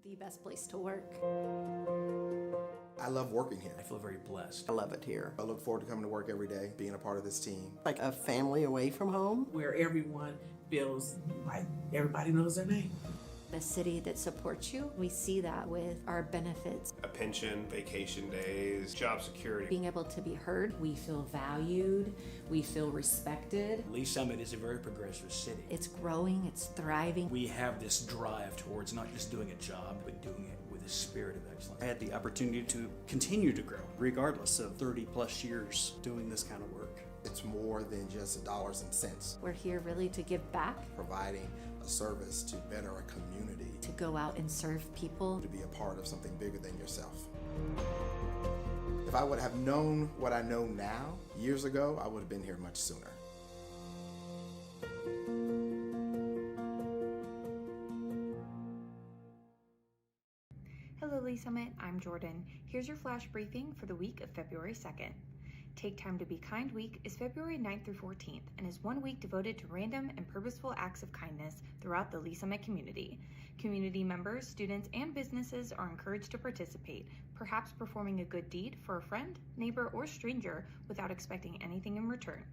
the best place to work. I love working here. I feel very blessed. I love it here. I look forward to coming to work every day, being a part of this team. Like a family away from home. Where everyone feels like everybody knows their name. A city that supports you. We see that with our benefits. A pension, vacation days, job security. Being able to be heard. We feel valued. We feel respected. Lee Summit is a very progressive city. It's growing, it's thriving. We have this drive towards not just doing a job, but doing it with a spirit of excellence. I had the opportunity to continue to grow, regardless of 30 plus years doing this kind of work. It's more than just dollars and cents. We're here really to give back. Providing a service to better a community. To go out and serve people. To be a part of something bigger than yourself. If I would have known what I know now, years ago, I would have been here much sooner. Hello Lee Summit, I'm Jordan. Here's your flash briefing for the week of February 2nd. Take Time to Be Kind Week is February 9th through 14th and is 1 week devoted to random and purposeful acts of kindness throughout the Lee Summit community. Community members, students, and businesses are encouraged to participate, perhaps performing a good deed for a friend, neighbor, or stranger without expecting anything in return.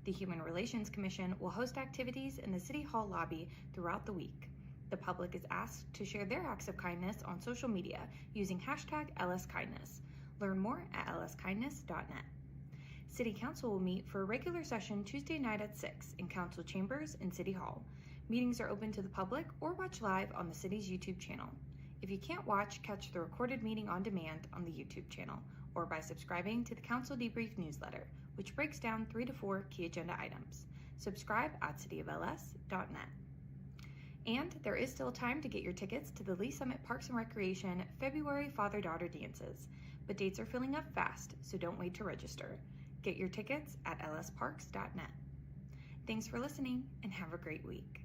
The Human Relations Commission will host activities in the City Hall lobby throughout the week. The public is asked to share their acts of kindness on social media using hashtag LSKindness. Learn more at lskindness.net. City Council will meet for a regular session Tuesday night at 6 in Council Chambers in City Hall. Meetings are open to the public or watch live on the city's YouTube channel. If you can't watch, catch the recorded meeting on demand on the YouTube channel or by subscribing to the Council Debrief newsletter, which breaks down 3 to 4 key agenda items. Subscribe at cityofls.net. And there is still time to get your tickets to the Lee Summit Parks and Recreation February Father-Daughter Dances, but dates are filling up fast, so don't wait to register. Get your tickets at lsparks.net. Thanks for listening and have a great week.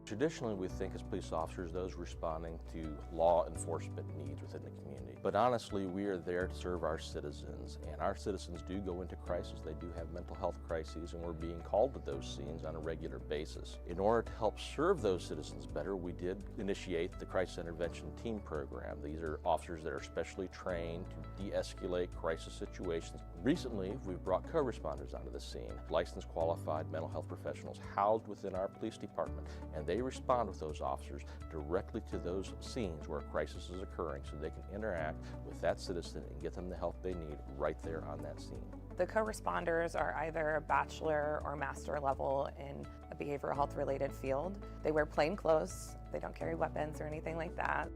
Traditionally, we think as police officers, those responding to law enforcement needs within the community. But honestly, we are there to serve our citizens, and our citizens do go into crisis. They do have mental health crises, and we're being called to those scenes on a regular basis. In order to help serve those citizens better, we did initiate the Crisis Intervention Team Program. These are officers that are specially trained to de-escalate crisis situations. Recently, we've brought co-responders onto the scene, licensed qualified mental health professionals housed within our police department, and they respond with those officers directly to those scenes where a crisis is occurring so they can interact with that citizen and get them the help they need right there on that scene. The co-responders are either a bachelor or master level in a behavioral health related field. They wear plain clothes, they don't carry weapons or anything like that.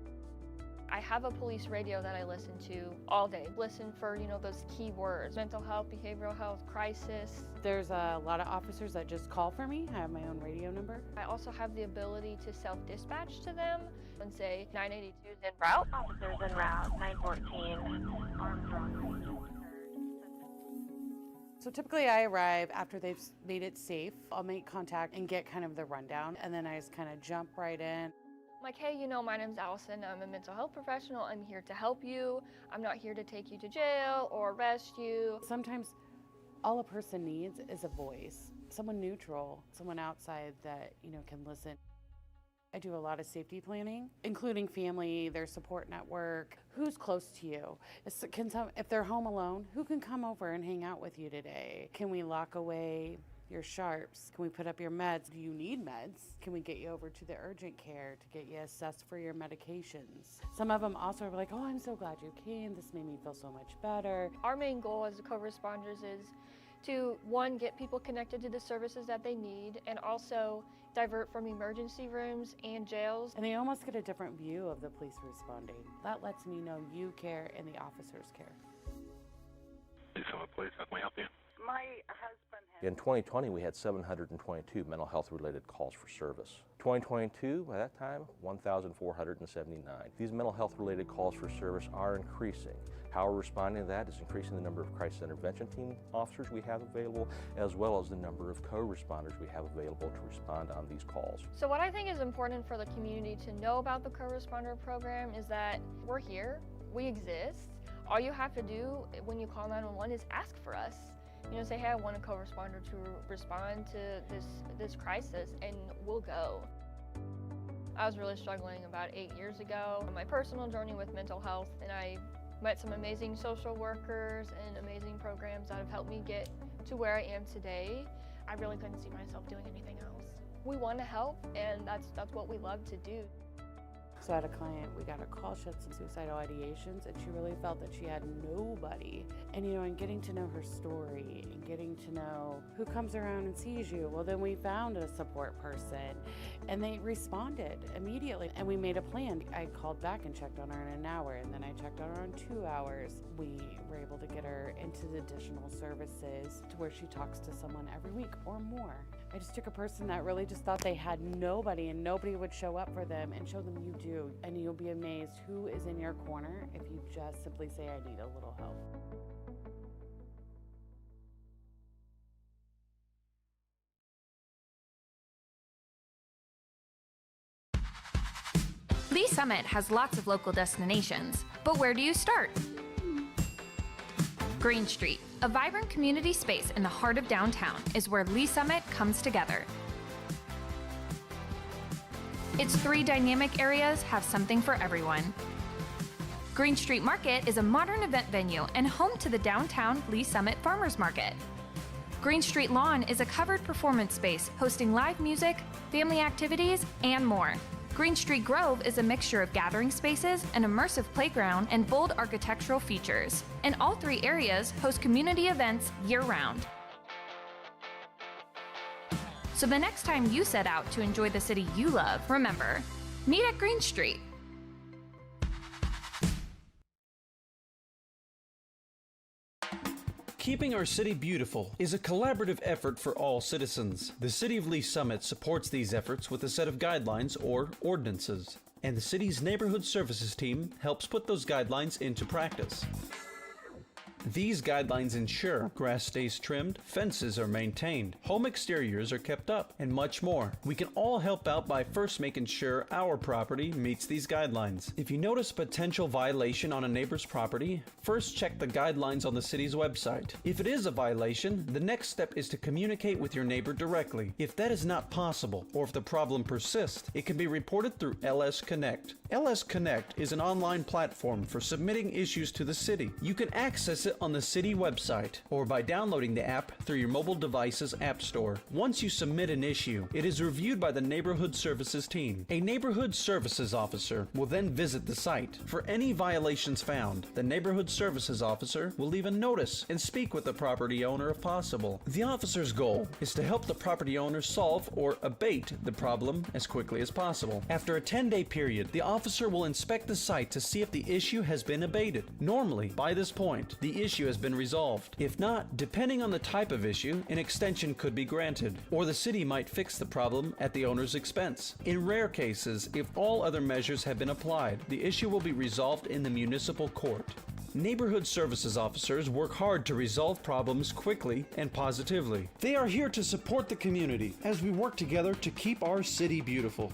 I have a police radio that I listen to all day. Listen for, those key words: mental health, behavioral health, crisis. There's a lot of officers that just call for me. I have my own radio number. I also have the ability to self-dispatch to them and say 982 is en route. Officers en route, 914, Armstrong. So typically I arrive after they've made it safe. I'll make contact and get kind of the rundown, and then I just kind of jump right in. I'm like, hey, my name's Allison. I'm a mental health professional. I'm here to help you. I'm not here to take you to jail or arrest you. Sometimes all a person needs is a voice, someone neutral, someone outside that, can listen. I do a lot of safety planning, including family, their support network, who's close to you. If they're home alone, who can come over and hang out with you today? Can we lock away your sharps? Can we put up your meds? Do you need meds? Can we get you over to the urgent care to get you assessed for your medications? Some of them also are like, oh, I'm so glad you came. This made me feel so much better. Our main goal as co-responders is to, one, get people connected to the services that they need, and also divert from emergency rooms and jails. And they almost get a different view of the police responding. That lets me know you care and the officers care. Please, how can we help you? My husband has... In 2020, we had 722 mental health related calls for service. 2022, by that time, 1,479. These mental health related calls for service are increasing. How we're responding to that is increasing the number of crisis intervention team officers we have available, as well as the number of co-responders we have available to respond on these calls. So what I think is important for the community to know about the co-responder program is that we're here, we exist. All you have to do when you call 911 is ask for us. You know, say, hey, I want a co-responder to respond to this crisis, and we'll go. I was really struggling about 8 years ago on my personal journey with mental health, and I met some amazing social workers and amazing programs that have helped me get to where I am today. I really couldn't see myself doing anything else. We want to help, and that's what we love to do. So I had a client, we got a call, she had some suicidal ideations, and she really felt that she had nobody. And you know, and getting to know her story and getting to know who comes around and sees you, well then we found a support person and they responded immediately. And we made a plan. I called back and checked on her in an hour, and then I checked on her in 2 hours. We were able to get her into the additional services to where she talks to someone every week or more. I just took a person that really just thought they had nobody and nobody would show up for them, and show them you do. And you'll be amazed who is in your corner if you just simply say, I need a little help. Lee Summit has lots of local destinations, but where do you start? Green Street, a vibrant community space in the heart of downtown, is where Lee Summit comes together. Its 3 dynamic areas have something for everyone. Green Street Market is a modern event venue and home to the downtown Lee Summit Farmers Market. Green Street Lawn is a covered performance space hosting live music, family activities, and more. Green Street Grove is a mixture of gathering spaces, an immersive playground, and bold architectural features. And all 3 areas host community events year-round. So the next time you set out to enjoy the city you love, remember, meet at Green Street. Keeping our city beautiful is a collaborative effort for all citizens. The City of Lee Summit supports these efforts with a set of guidelines or ordinances, and the city's neighborhood services team helps put those guidelines into practice. These guidelines ensure grass stays trimmed, fences are maintained, home exteriors are kept up, and much more. We can all help out by first making sure our property meets these guidelines. If you notice a potential violation on a neighbor's property, first check the guidelines on the city's website. If it is a violation, the next step is to communicate with your neighbor directly. If that is not possible, or if the problem persists, it can be reported through LS Connect. LS Connect is an online platform for submitting issues to the city. You can access it on the city website or by downloading the app through your mobile device's app store. Once you submit an issue, it is reviewed by the Neighborhood Services team. A Neighborhood Services officer will then visit the site. For any violations found, the Neighborhood Services officer will leave a notice and speak with the property owner if possible. The officer's goal is to help the property owner solve or abate the problem as quickly as possible. After a 10-day period, the officer will inspect the site to see if the issue has been abated. Normally, by this point, the issue has been resolved. If not, depending on the type of issue, an extension could be granted, or the city might fix the problem at the owner's expense. In rare cases, if all other measures have been applied, the issue will be resolved in the municipal court. Neighborhood Services officers work hard to resolve problems quickly and positively. They are here to support the community as we work together to keep our city beautiful.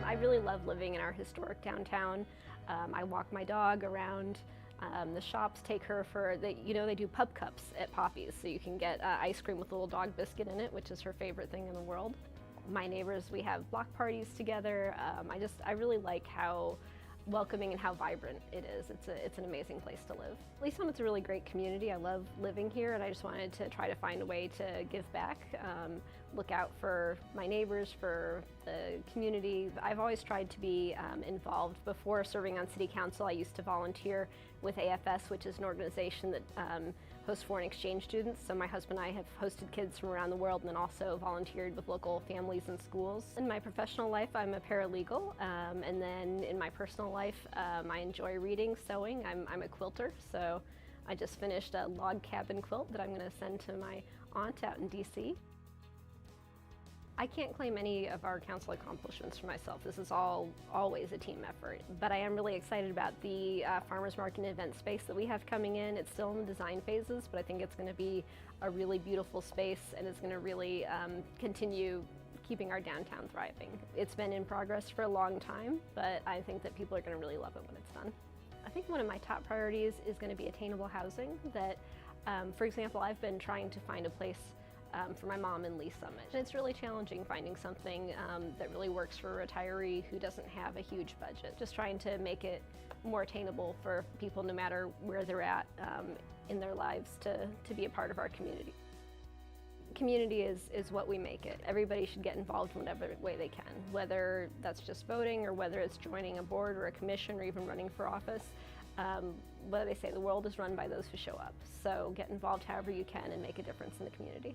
I really love living in our historic downtown. I walk my dog around. The shops take her for, they do pub cups at Poppy's, so you can get ice cream with a little dog biscuit in it, which is her favorite thing in the world. My neighbors, we have block parties together. I really like how welcoming and how vibrant it is. It's an amazing place to live. Lee Summit's a really great community. I love living here, and I just wanted to try to find a way to give back. look out for my neighbors, for the community. I've always tried to be involved. Before serving on city council, I used to volunteer with AFS, which is an organization that hosts foreign exchange students. So my husband and I have hosted kids from around the world and then also volunteered with local families and schools. In my professional life, I'm a paralegal, and then in my personal life, I enjoy reading, sewing. I'm a quilter, so I just finished a log cabin quilt that I'm going to send to my aunt out in DC. I can't claim any of our council accomplishments for myself. This is always a team effort. But I am really excited about the farmers market and event space that we have coming in. It's still in the design phases, but I think it's going to be a really beautiful space and it's going to really continue keeping our downtown thriving. It's been in progress for a long time, but I think that people are going to really love it when it's done. I think one of my top priorities is going to be attainable housing that, for example, I've been trying to find a place for my mom in Lee Summit. And it's really challenging finding something that really works for a retiree who doesn't have a huge budget. Just trying to make it more attainable for people no matter where they're at in their lives to be a part of our community. Community is what we make it. Everybody should get involved in whatever way they can, whether that's just voting or whether it's joining a board or a commission or even running for office. But they say the world is run by those who show up. So get involved however you can and make a difference in the community.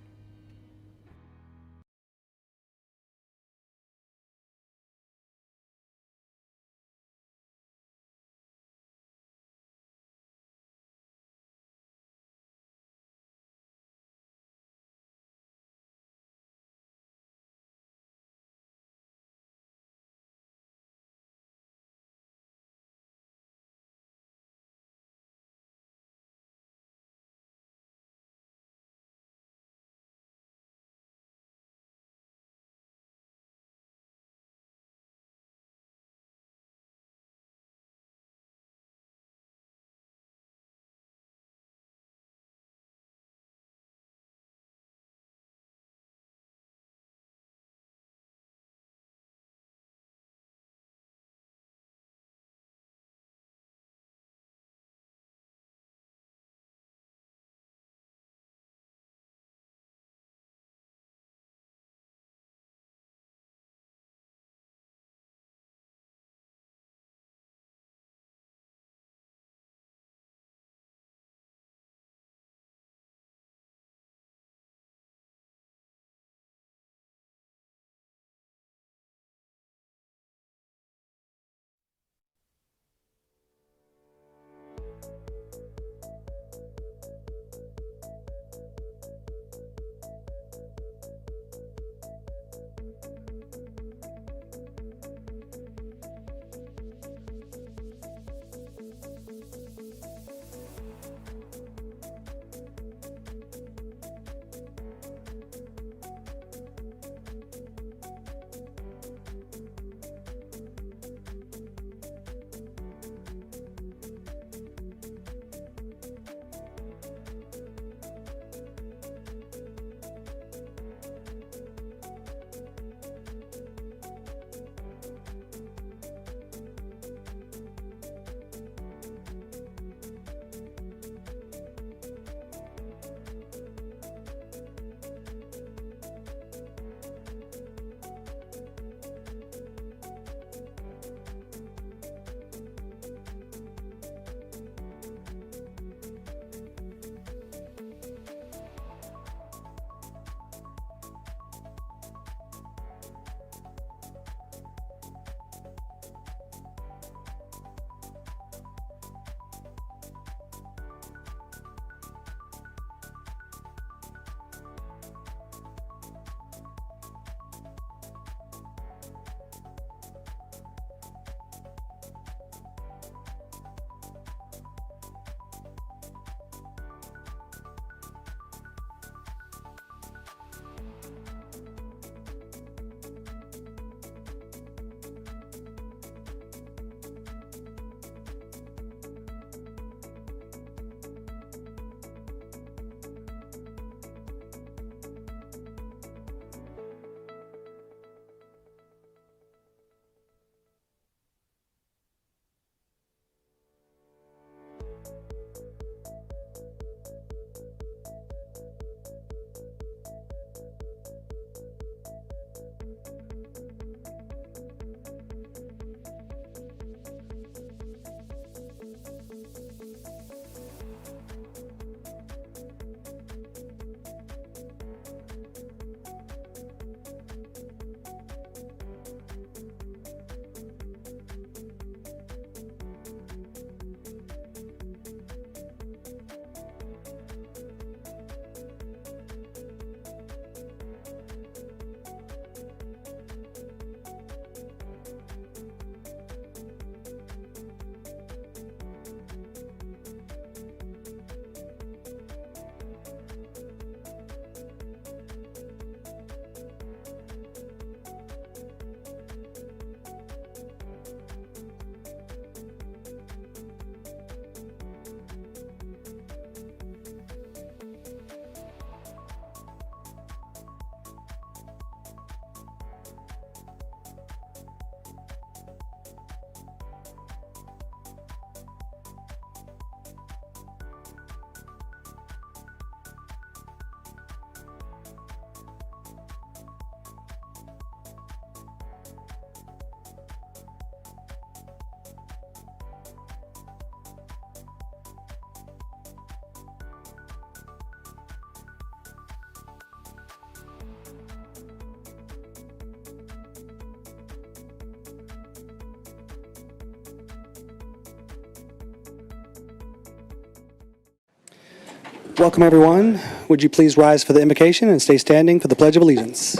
Welcome, everyone. Would you please rise for the invocation and stay standing for the Pledge of Allegiance?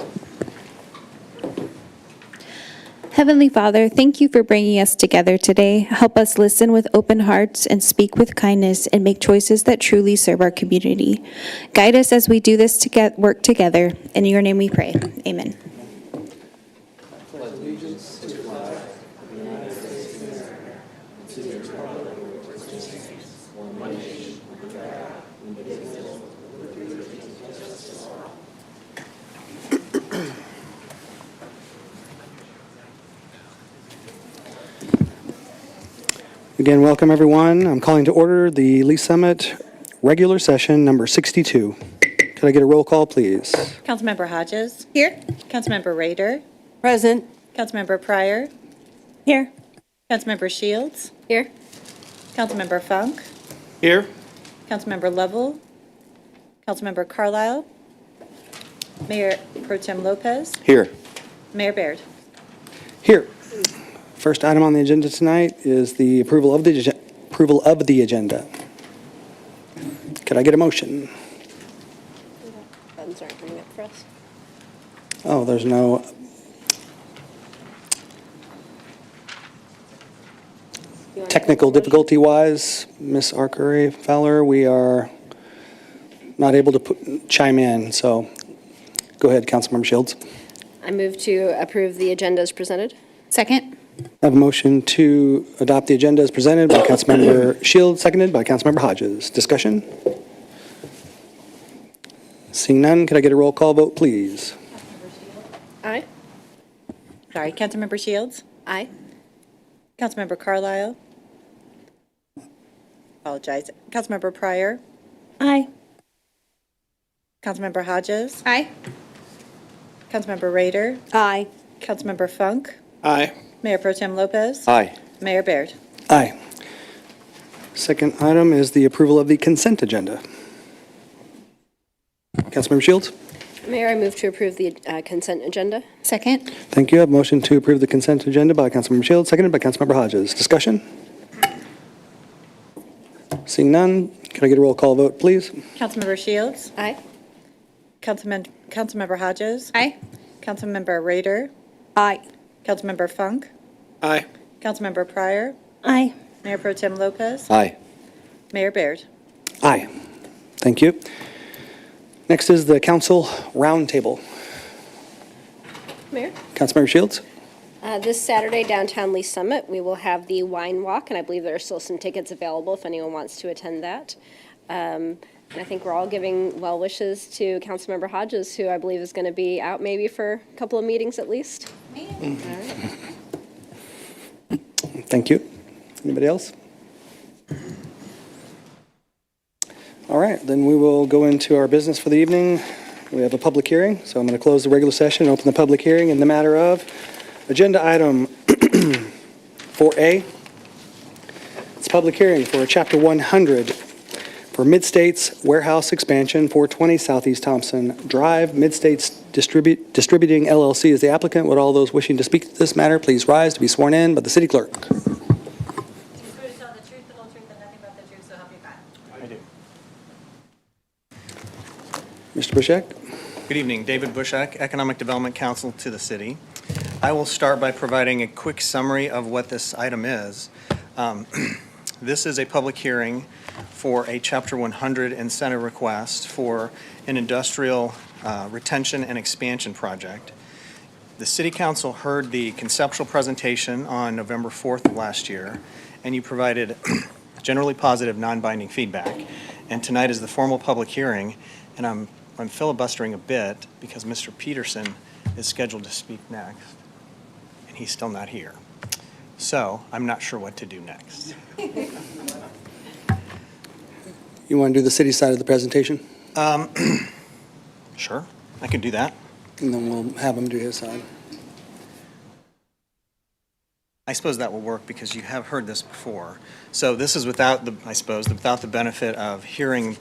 Heavenly Father, thank you for bringing us together today. Help us listen with open hearts and speak with kindness and make choices that truly serve our community. Guide us as we do this work together. In your name we pray. Amen. Again, welcome everyone. I'm calling to order the Lee Summit regular session number 62. Could I get a roll call, please? Councilmember Hodges. Here. Councilmember Rader. Present. Councilmember Pryor. Here. Councilmember Shields. Here. Councilmember Funk. Here. Councilmember Lovell. Councilmember Carlisle. Mayor Pro Tem Lopez. Here. Mayor Baird. Here. First item on the agenda tonight is the approval of the agenda. Could I get a motion? Buttons aren't bringing up for us. Oh, there's no. Technical difficulty-wise, Ms. Arcuri Fowler, we are not able to chime in, so go ahead, Councilmember Shields. I move to approve the agenda as presented. Second. I have a motion to adopt the agenda as presented by Councilmember Shields, seconded by Councilmember Hodges. Discussion? Seeing none, could I get a roll call vote, please? Aye. Sorry, Councilmember Shields. Aye. Councilmember Carlisle. Apologize. Councilmember Pryor. Aye. Councilmember Hodges. Aye. Councilmember Rader. Aye. Councilmember Funk. Aye. Mayor Pro Tem Lopez. Aye. Mayor Baird. Aye. Second item is the approval of the consent agenda. Councilmember Shields? Mayor, I move to approve the consent agenda. Second. Thank you. I have a motion to approve the consent agenda by Councilmember Shields, seconded by Councilmember Hodges. Discussion? Seeing none, can I get a roll call vote, please? Councilmember Shields. Aye. Councilmember Hodges. Aye. Councilmember Rader. Aye. Councilmember Funk. Aye. Councilmember Pryor. Aye. Mayor Pro Tem Lopez. Aye. Mayor Baird. Aye. Thank you. Next is the council roundtable. Mayor? Councilmember Shields? This Saturday, downtown Lee Summit, we will have the wine walk, and I believe there are still some tickets available if anyone wants to attend that. And I think we're all giving well wishes to Councilmember Hodges, who I believe is going to be out maybe for a couple of meetings at least. All right. Thank you. Anybody else? All right, then we will go into our business for the evening. We have a public hearing, so I'm going to close the regular session and open the public hearing in the matter of agenda item 4A. It's a public hearing for Chapter 100 for Mid-States Warehouse Expansion, 420 Southeast Thompson Drive. Mid-States Distributing LLC is the applicant. Would all those wishing to speak to this matter please rise to be sworn in by the city clerk? Mr. Bushek? Good evening. David Bushek, Economic Development Counsel to the city. I will start by providing a quick summary of what this item is. This is a public hearing for a Chapter 100 incentive request for an industrial retention and expansion project. The City Council heard the conceptual presentation on November 4th of last year, and you provided generally positive, non-binding feedback. And tonight is the formal public hearing, and I'm filibustering a bit because Mr. Peterson is scheduled to speak next, and he's still not here. So I'm not sure what to do next. You want to do the city side of the presentation? Sure, I can do that. And then we'll have him do his side. I suppose that will work because you have heard this before. So this is without the, I suppose, without the benefit of hearing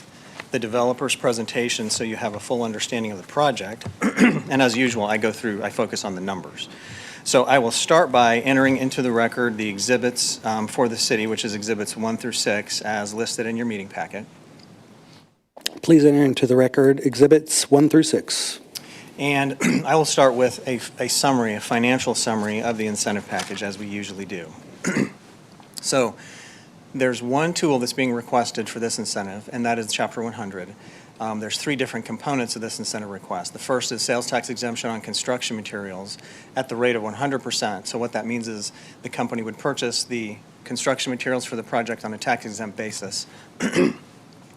the developer's presentation so you have a full understanding of the project. And as usual, I focus on the numbers. So I will start by entering into the record the exhibits for the city, which is exhibits 1 through 6 as listed in your meeting packet. Please enter into the record Exhibits 1 through 6. And I will start with a summary, a financial summary of the incentive package, as we usually do. So there's one tool that's being requested for this incentive, and that is Chapter 100. There's 3 different components of this incentive request. The first is sales tax exemption on construction materials at the rate of 100%. So what that means is the company would purchase the construction materials for the project on a tax-exempt basis.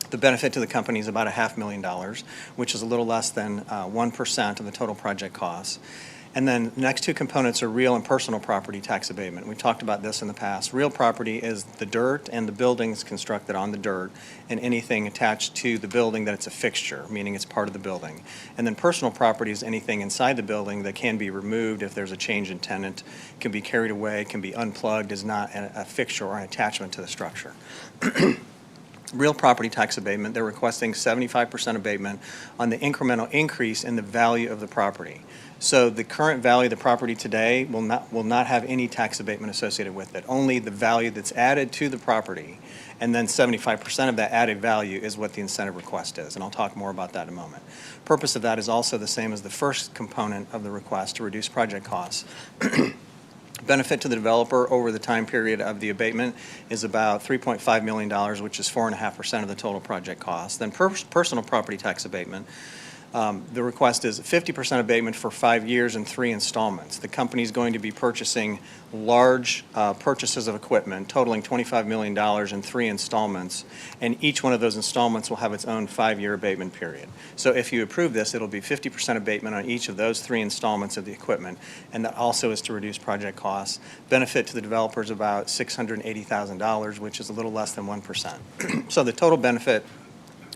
The benefit to the company is about $500,000, which is a little less than 1% of the total project cost. And then the next 2 components are real and personal property tax abatement. We've talked about this in the past. Real property is the dirt and the buildings constructed on the dirt and anything attached to the building that it's a fixture, meaning it's part of the building. And then personal property is anything inside the building that can be removed if there's a change in tenant, can be carried away, can be unplugged, is not a fixture or an attachment to the structure. Real property tax abatement, they're requesting 75% abatement on the incremental increase in the value of the property. So the current value of the property today will not have any tax abatement associated with it. Only the value that's added to the property, and then 75% of that added value is what the incentive request is, and I'll talk more about that in a moment. Purpose of that is also the same as the first component of the request, to reduce project costs. Benefit to the developer over the time period of the abatement is about $3.5 million, which is 4.5% of the total project cost. Then personal property tax abatement, the request is 50% abatement for 5 years in 3 installments. The company is going to be purchasing large purchases of equipment totaling $25 million in 3 installments, and each one of those installments will have its own 5-year abatement period. So if you approve this, it'll be 50% abatement on each of those 3 installments of the equipment, and that also is to reduce project costs. Benefit to the developer is about $680,000, which is a little less than 1%. So the total benefit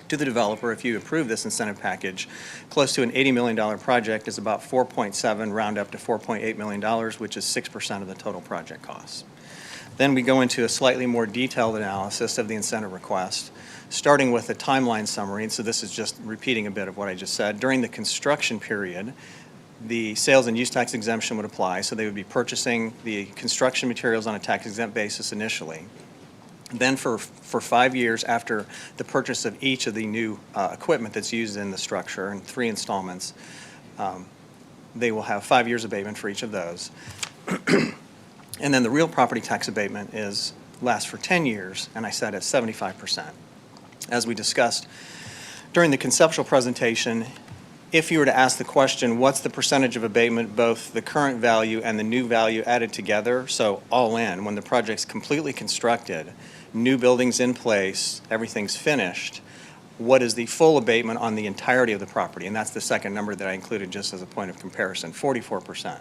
to the developer, if you approve this incentive package, close to an $80 million project, is about 4.7, round up to $4.8 million, which is 6% of the total project costs. Then we go into a slightly more detailed analysis of the incentive request, starting with a timeline summary. And so this is just repeating a bit of what I just said. During the construction period, the sales and use tax exemption would apply, so they would be purchasing the construction materials on a tax-exempt basis initially. Then for 5 years after the purchase of each of the new equipment that's used in the structure in 3 installments, they will have 5 years abatement for each of those. And then the real property tax abatement lasts for 10 years, and I said at 75%. As we discussed during the conceptual presentation, if you were to ask the question, what's the percentage of abatement, both the current value and the new value added together, so all in, when the project's completely constructed, new buildings in place, everything's finished, what is the full abatement on the entirety of the property? And that's the second number that I included just as a point of comparison, 44%.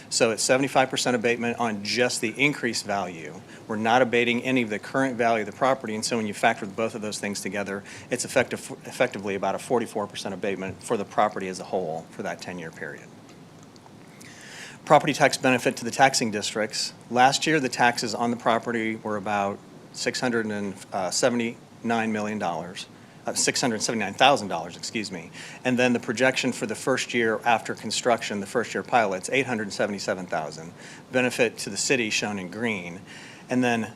So it's 75% abatement on just the increased value. We're not abating any of the current value of the property, and so when you factor both of those things together, it's effectively about a 44% abatement for the property as a whole for that 10-year period. Property tax benefit to the taxing districts. Last year, the taxes on the property were about $679,000, excuse me. And then the projection for the first year after construction, the first year pilot's $877,000. Benefit to the city shown in green. And then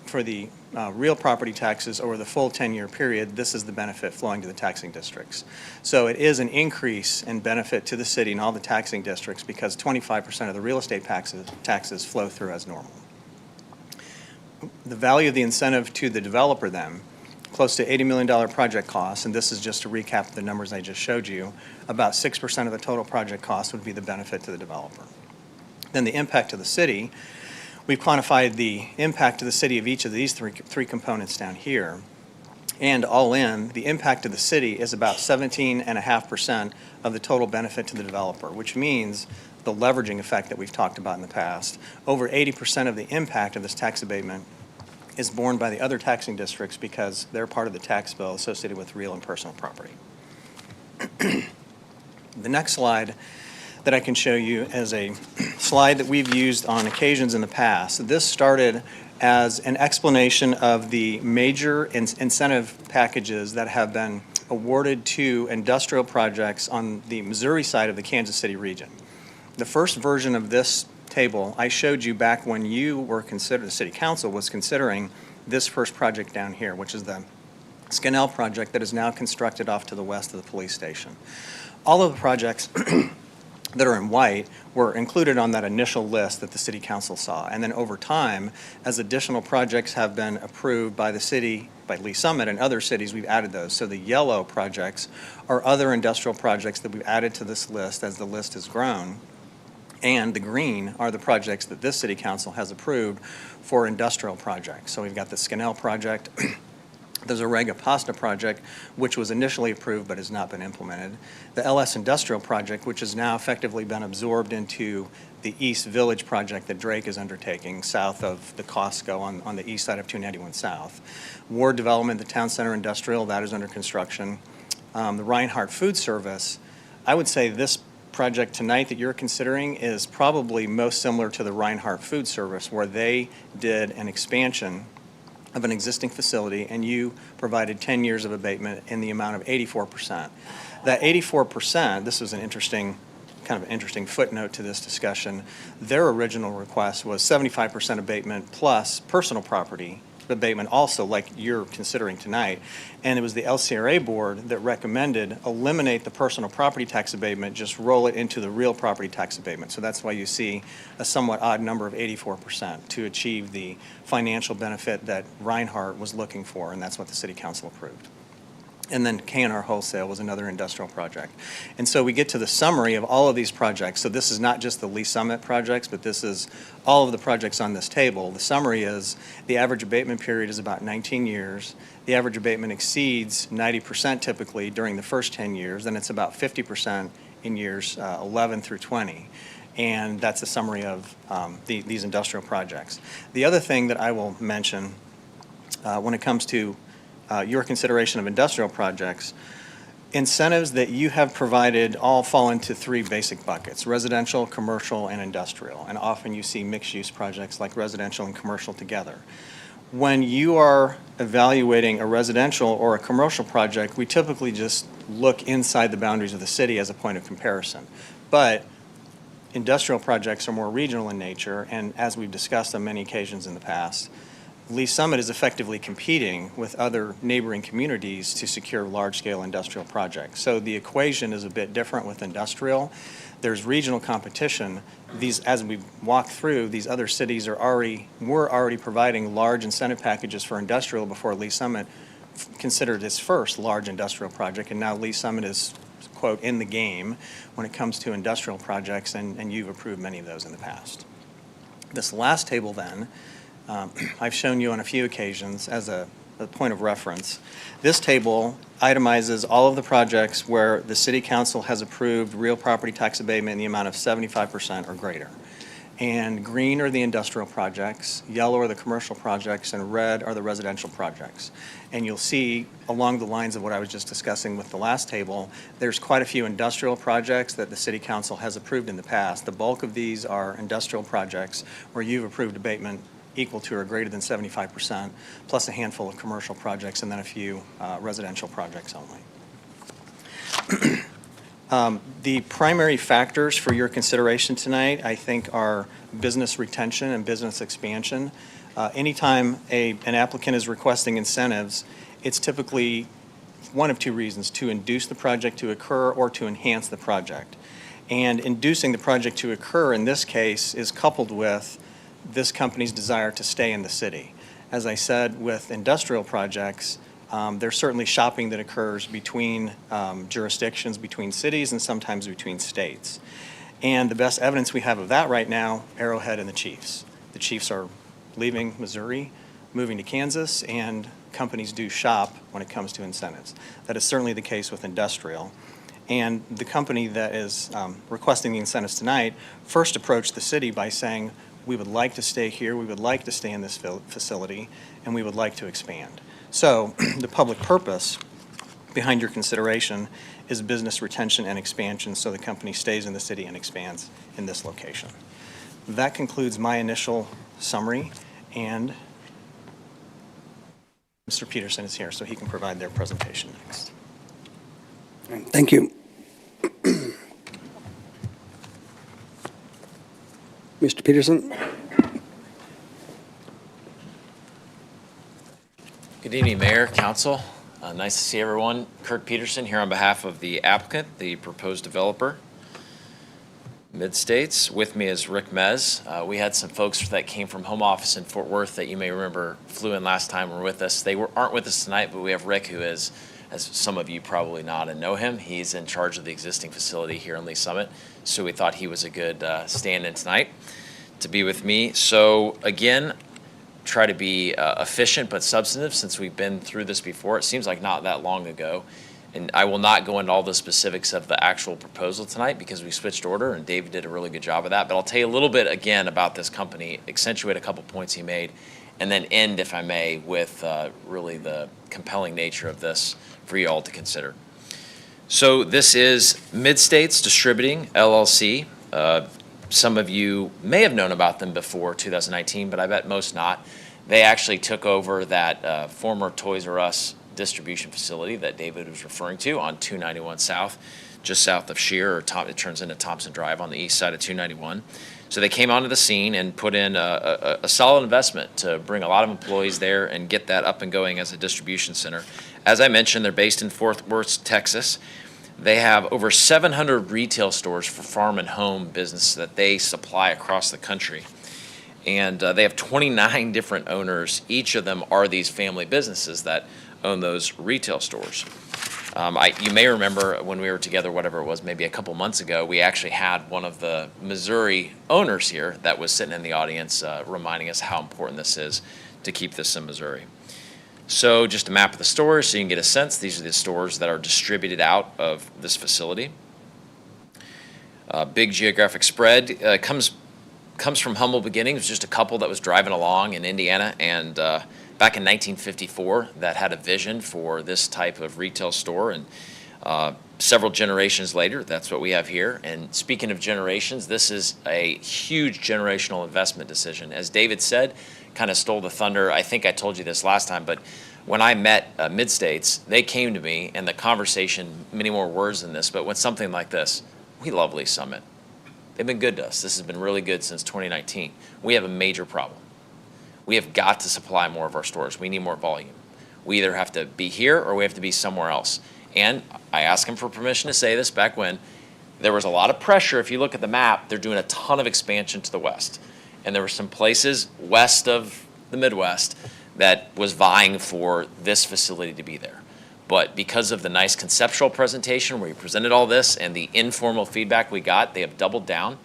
for the real property taxes over the full 10-year period, this is the benefit flowing to the taxing districts. So it is an increase in benefit to the city and all the taxing districts because 25% of the real estate taxes flow through as normal. The value of the incentive to the developer then, close to $80 million project costs, and this is just to recap the numbers I just showed you, about 6% of the total project cost would be the benefit to the developer. Then the impact to the city, we've quantified the impact to the city of each of these three components down here. And all in, the impact to the city is about 17.5% of the total benefit to the developer, which means the leveraging effect that we've talked about in the past. Over 80% of the impact of this tax abatement is borne by the other taxing districts because they're part of the tax bill associated with real and personal property. The next slide that I can show you is a slide that we've used on occasions in the past. This started as an explanation of the major incentive packages that have been awarded to industrial projects on the Missouri side of the Kansas City region. The first version of this table I showed you back when you were the city council was considering this first project down here, which is the Skinnell project that is now constructed off to the west of the police station. All of the projects that are in white were included on that initial list that the City Council saw. And then over time, as additional projects have been approved by the city, by Lee Summit and other cities, we've added those. So the yellow projects are other industrial projects that we've added to this list as the list has grown. And the green are the projects that this City Council has approved for industrial projects. So we've got the Skinnell project. There's a Rega Pasta project, which was initially approved but has not been implemented. The LS Industrial project, which has now effectively been absorbed into the East Village project that Drake is undertaking south of the Costco on the east side of 291 South. Ward Development, the Town Center Industrial, that is under construction. The Reinhardt Food Service, I would say this project tonight that you're considering is probably most similar to the Reinhardt Food Service, where they did an expansion of an existing facility, and you provided 10 years of abatement in the amount of 84%. That 84%, this is an interesting, kind of interesting footnote to this discussion, their original request was 75% abatement plus personal property abatement also, like you're considering tonight. And it was the LCRA board that recommended eliminate the personal property tax abatement, just roll it into the real property tax abatement. So that's why you see a somewhat odd number of 84% to achieve the financial benefit that Reinhardt was looking for, and that's what the City Council approved. And then K&R Wholesale was another industrial project. And so we get to the summary of all of these projects. So this is not just the Lee Summit projects, but this is all of the projects on this table. The summary is the average abatement period is about 19 years. The average abatement exceeds 90% typically during the first 10 years, and it's about 50% in years 11 through 20. And that's a summary of these industrial projects. The other thing that I will mention when it comes to your consideration of industrial projects, incentives that you have provided all fall into three basic buckets: residential, commercial, and industrial. And often you see mixed-use projects like residential and commercial together. When you are evaluating a residential or a commercial project, we typically just look inside the boundaries of the city as a point of comparison. But industrial projects are more regional in nature, and as we've discussed on many occasions in the past, Lee Summit is effectively competing with other neighboring communities to secure large-scale industrial projects. So the equation is a bit different with industrial. There's regional competition. These, as we walk through, these other cities were already providing large incentive packages for industrial before Lee Summit considered its first large industrial project, and now Lee Summit is, quote, in the game when it comes to industrial projects, and you've approved many of those in the past. This last table then, I've shown you on a few occasions as a point of reference. This table itemizes all of the projects where the City Council has approved real property tax abatement in the amount of 75% or greater. And green are the industrial projects, yellow are the commercial projects, and red are the residential projects. And you'll see along the lines of what I was just discussing with the last table, there's quite a few industrial projects that the City Council has approved in the past. The bulk of these are industrial projects where you've approved abatement equal to or greater than 75%, plus a handful of commercial projects and then a few residential projects only. The primary factors for your consideration tonight, I think, are business retention and business expansion. Anytime an applicant is requesting incentives, it's typically one of two reasons: to induce the project to occur or to enhance the project. And inducing the project to occur in this case is coupled with this company's desire to stay in the city. As I said, with industrial projects, there's certainly shopping that occurs between jurisdictions, between cities, and sometimes between states. And the best evidence we have of that right now, Arrowhead and the Chiefs. The Chiefs are leaving Missouri, moving to Kansas, and companies do shop when it comes to incentives. That is certainly the case with industrial. And the company that is requesting the incentives tonight first approached the city by saying, we would like to stay here, we would like to stay in this facility, and we would like to expand. So the public purpose behind your consideration is business retention and expansion, so the company stays in the city and expands in this location. That concludes my initial summary, and Mr. Peterson is here, so he can provide their presentation next. Thank you. Mr. Peterson. Good evening, Mayor, Council. Nice to see everyone. Kirk Peterson here on behalf of the applicant, the proposed developer, Mid-States. With me is Rick Mez. We had some folks that came from home office in Fort Worth that you may remember flew in last time were with us. They aren't with us tonight, but we have Rick, who is, as some of you probably not and know him, he's in charge of the existing facility here in Lee Summit. So we thought he was a good stand-in tonight to be with me. So again, try to be efficient but substantive since we've been through this before. It seems like not that long ago. And I will not go into all the specifics of the actual proposal tonight because we switched order and David did a really good job of that. But I'll tell you a little bit again about this company, accentuate a couple points he made, and then end, if I may, with really the compelling nature of this for you all to consider. So this is Mid-States Distributing, LLC. Some of you may have known about them before 2019, but I bet most not. They actually took over that former Toys R Us distribution facility that David was referring to on 291 South, just south of Shear, or it turns into Thompson Drive on the east side of 291. So they came onto the scene and put in a solid investment to bring a lot of employees there and get that up and going as a distribution center. As I mentioned, they're based in Fort Worth, Texas. They have over 700 retail stores for farm and home business that they supply across the country. And they have 29 different owners. Each of them are these family businesses that own those retail stores. You may remember when we were together, whatever it was, maybe a couple months ago, we actually had one of the Missouri owners here that was sitting in the audience reminding us how important this is to keep this in Missouri. So just a map of the stores so you can get a sense. These are the stores that are distributed out of this facility. Big geographic spread. Comes from humble beginnings, just a couple that was driving along in Indiana and back in 1954 that had a vision for this type of retail store, and several generations later, that's what we have here. And speaking of generations, this is a huge generational investment decision. As David said, kind of stole the thunder. I think I told you this last time, but when I met Mid-States, they came to me, and the conversation, many more words than this, but with something like this: we love Lee Summit. They've been good to us. This has been really good since 2019. We have a major problem. We have got to supply more of our stores. We need more volume. We either have to be here or we have to be somewhere else. And I asked him for permission to say this back when there was a lot of pressure. If you look at the map, they're doing a ton of expansion to the west. And there were some places west of the Midwest that was vying for this facility to be there. But because of the nice conceptual presentation where he presented all this and the informal feedback we got, they have doubled down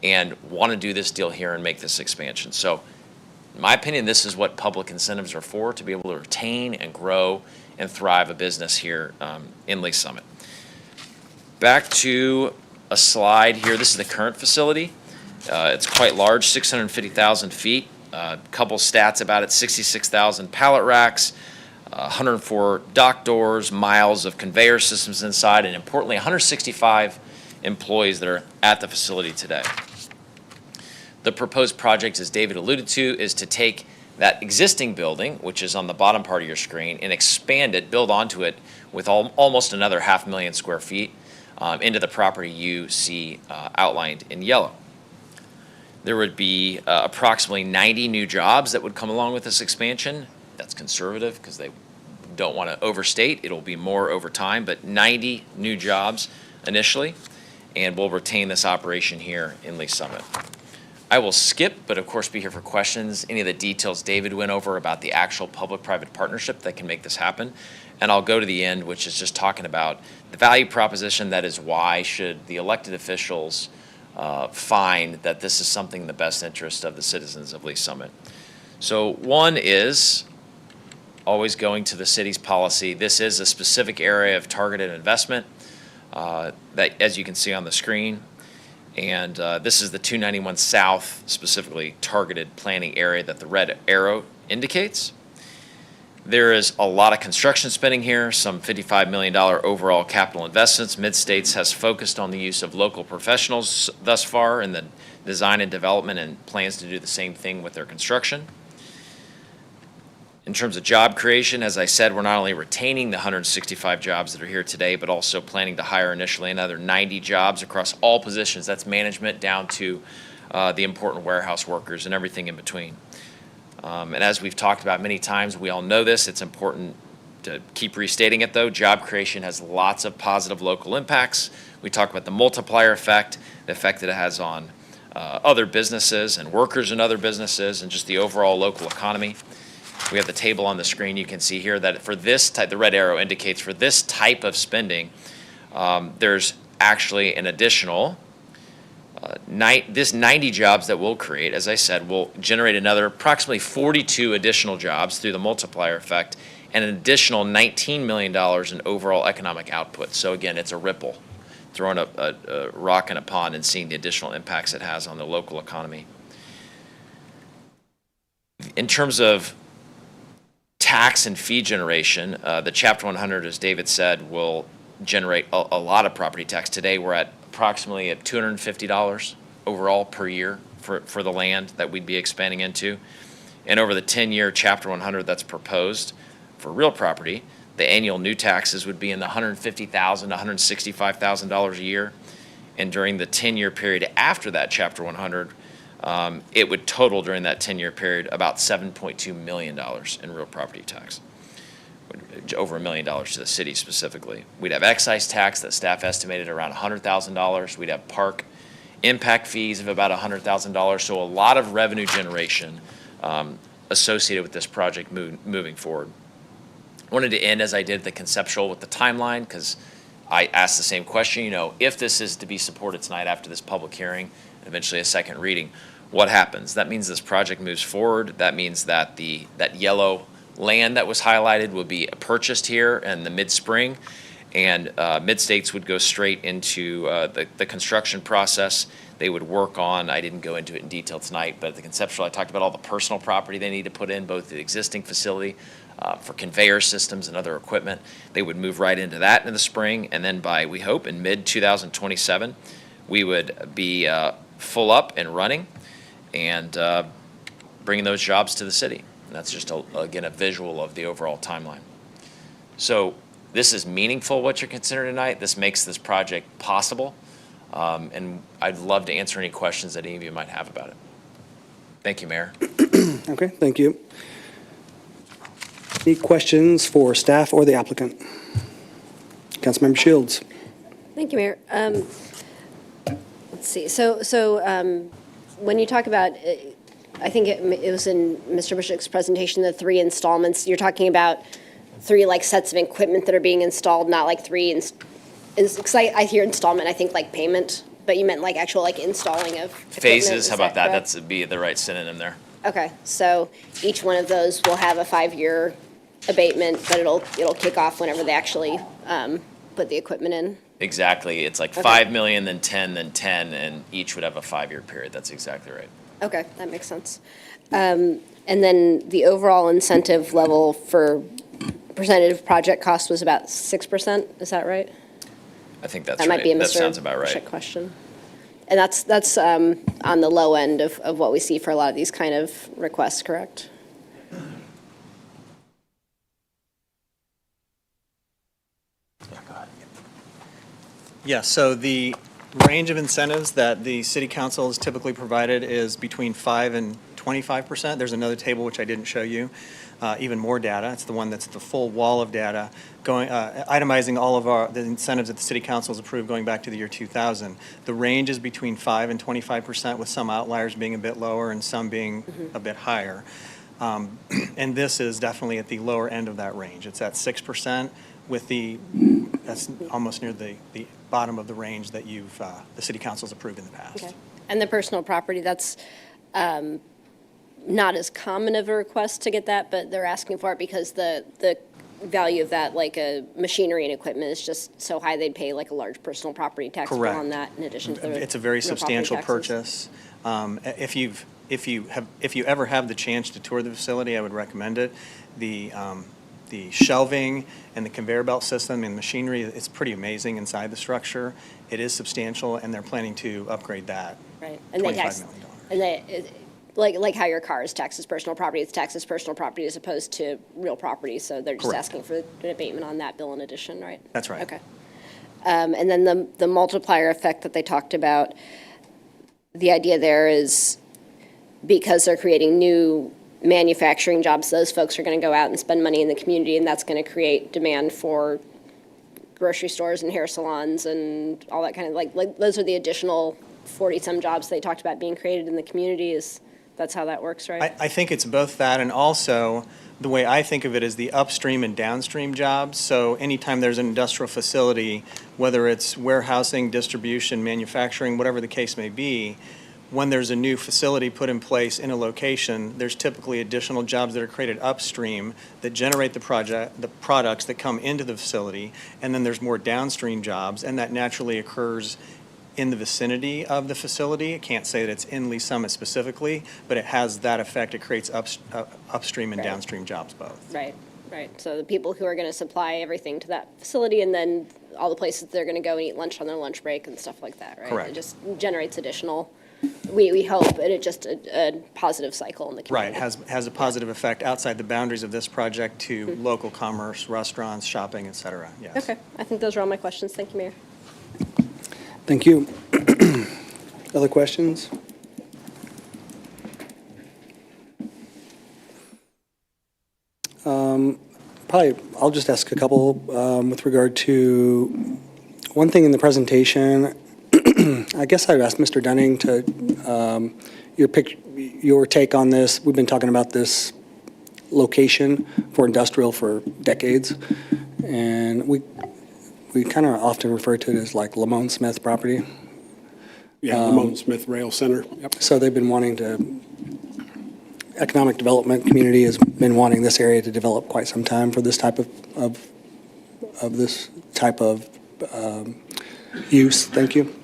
and want to do this deal here and make this expansion. So in my opinion, this is what public incentives are for, to be able to retain and grow and thrive a business here in Lee Summit. Back to a slide here. This is the current facility. It's quite large, 650,000 feet. A couple stats about it: 66,000 pallet racks, 104 dock doors, miles of conveyor systems inside, and importantly, 165 employees that are at the facility today. The proposed project, as David alluded to, is to take that existing building, which is on the bottom part of your screen, and expand it, build onto it with almost another 500,000 square feet into the property you see outlined in yellow. There would be approximately 90 new jobs that would come along with this expansion. That's conservative because they don't want to overstate. It'll be more over time, but 90 new jobs initially, and we'll retain this operation here in Lee Summit. I will skip, but of course be here for questions, any of the details David went over about the actual public-private partnership that can make this happen. And I'll go to the end, which is just talking about the value proposition. That is, why should the elected officials find that this is something in the best interest of the citizens of Lee Summit. So one is always going to the city's policy. This is a specific area of targeted investment that, as you can see on the screen, and this is the 291 South specifically targeted planning area that the red arrow indicates. There is a lot of construction spending here, some $55 million overall capital investments. Mid-States has focused on the use of local professionals thus far in the design and development, and plans to do the same thing with their construction. In terms of job creation, as I said, we're not only retaining the 165 jobs that are here today, but also planning to hire initially another 90 jobs across all positions. That's management down to the important warehouse workers and everything in between. And as we've talked about many times, we all know this, it's important to keep restating it though, job creation has lots of positive local impacts. We talk about the multiplier effect, the effect that it has on other businesses and workers in other businesses, and just the overall local economy. We have the table on the screen. You can see here that for this type, the red arrow indicates for this type of spending, there's actually an additional this 90 jobs that we'll create, as I said, will generate another approximately 42 additional jobs through the multiplier effect, and an additional $19 million in overall economic output. So again, it's a ripple, throwing a rock in a pond and seeing the additional impacts it has on the local economy. In terms of tax and fee generation, the Chapter 100, as David said, will generate a lot of property tax. Today, we're at approximately at $250 overall per year for the land that we'd be expanding into. And over the 10-year Chapter 100 that's proposed for real property, the annual new taxes would be in the $150,000 to $165,000 a year. And during the 10-year period after that Chapter 100, it would total during that 10-year period about $7.2 million in real property tax, over $1 million to the city specifically. We'd have excise tax that staff estimated around $100,000. We'd have park impact fees of about $100,000. So a lot of revenue generation associated with this project moving forward. I wanted to end as I did the conceptual with the timeline, because I asked the same question, you know, if this is to be supported tonight after this public hearing, and eventually a second reading, what happens? That means this project moves forward. That means that that yellow land that was highlighted would be purchased here in the mid-spring, and Mid-States would go straight into the construction process. They would work on, I didn't go into it in detail tonight, but the conceptual, I talked about all the personal property they need to put in, both the existing facility for conveyor systems and other equipment. They would move right into that in the spring, and then by, we hope, in mid-2027, we would be full up and running and bringing those jobs to the city. And that's just, again, a visual of the overall timeline. So this is meaningful, what you're considering tonight. This makes this project possible. And I'd love to answer any questions that any of you might have about it. Thank you, Mayor. Okay, thank you. Any questions for staff or the applicant? Councilmember Shields. Thank you, Mayor. Let's see. So when you talk about, I think it was in Mr. Bushwick's presentation, the 3 installments. You're talking about 3 like sets of equipment that are being installed, not like 3. Because I hear installment, I think like payment, but you meant like actual like installing of phases. How about that? That's be the right synonym there. Okay, so each one of those will have a 5-year abatement, but it'll kick off whenever they actually put the equipment in. Exactly. It's like 5 million, then 10, then 10, and each would have a 5-year period. That's exactly right. Okay, that makes sense. And then the overall incentive level for percentage of project cost was about 6%. Is that right? I think that's that right. Might be a that sounds about right. Question. And that's on the low end of what we see for a lot of these kind of requests, correct? Yeah, so the range of incentives that the city council has typically provided is between 5 and 25%. There's another table which I didn't show you, even more data. It's the one that's the full wall of data, going itemizing all of the incentives that the city council has approved going back to the year 2000. The range is between 5 and 25%, with some outliers being a bit lower and some being a bit higher. And this is definitely at the lower end of that range. It's at 6%, with that's almost near the bottom of the range that the city council's approved in the past. Okay. And the personal property, that's not as common of a request to get that, but they're asking for it because the value of that, like machinery and equipment, is just so high they'd pay like a large personal property tax bill on that in addition to the It's a very substantial purchase. If you ever have the chance to tour the facility, I would recommend it. The shelving and the conveyor belt system and machinery, it's pretty amazing inside the structure. It is substantial, and they're planning to upgrade that. Right, and they tax, and like how your car is taxed as personal property, it's taxed as personal property as opposed to real property. So they're just asking for an abatement on that bill in addition, right? That's right. Okay. And then the multiplier effect that they talked about, the idea there is because they're creating new manufacturing jobs, those folks are going to go out and spend money in the community, and that's going to create demand for grocery stores and hair salons and all that kind of, like those are the additional 40-some jobs they talked about being created in the community. That's how that works, right? I think it's both that, and also the way I think of it is the upstream and downstream jobs. So anytime there's an industrial facility, whether it's warehousing, distribution, manufacturing, whatever the case may be, when there's a new facility put in place in a location, there's typically additional jobs that are created upstream that generate the products that come into the facility, and then there's more downstream jobs, and that naturally occurs in the vicinity of the facility. I can't say that it's in Lee Summit specifically, but it has that effect. It creates upstream and downstream jobs both. Right. So the people who are going to supply everything to that facility, and then all the places they're going to go and eat lunch on their lunch break and stuff like that, right? Correct. It just generates additional, we hope, and it's just a positive cycle in the community. Right, has a positive effect outside the boundaries of this project to local commerce, restaurants, shopping, et cetera, yes. Okay, I think those are all my questions. Thank you, Mayor. Thank you. Other questions? Probably, I'll just ask a couple with regard to one thing in the presentation. I guess I'd ask Mr. Dunning to your take on this. We've been talking about this location for industrial for decades, and we kind of often refer to it as like Lamone Smith property. Yeah, Lamone Smith Rail Center. Yep. So they've been wanting to, economic development community has been wanting this area to develop quite some time for this type of this type of use. Thank you.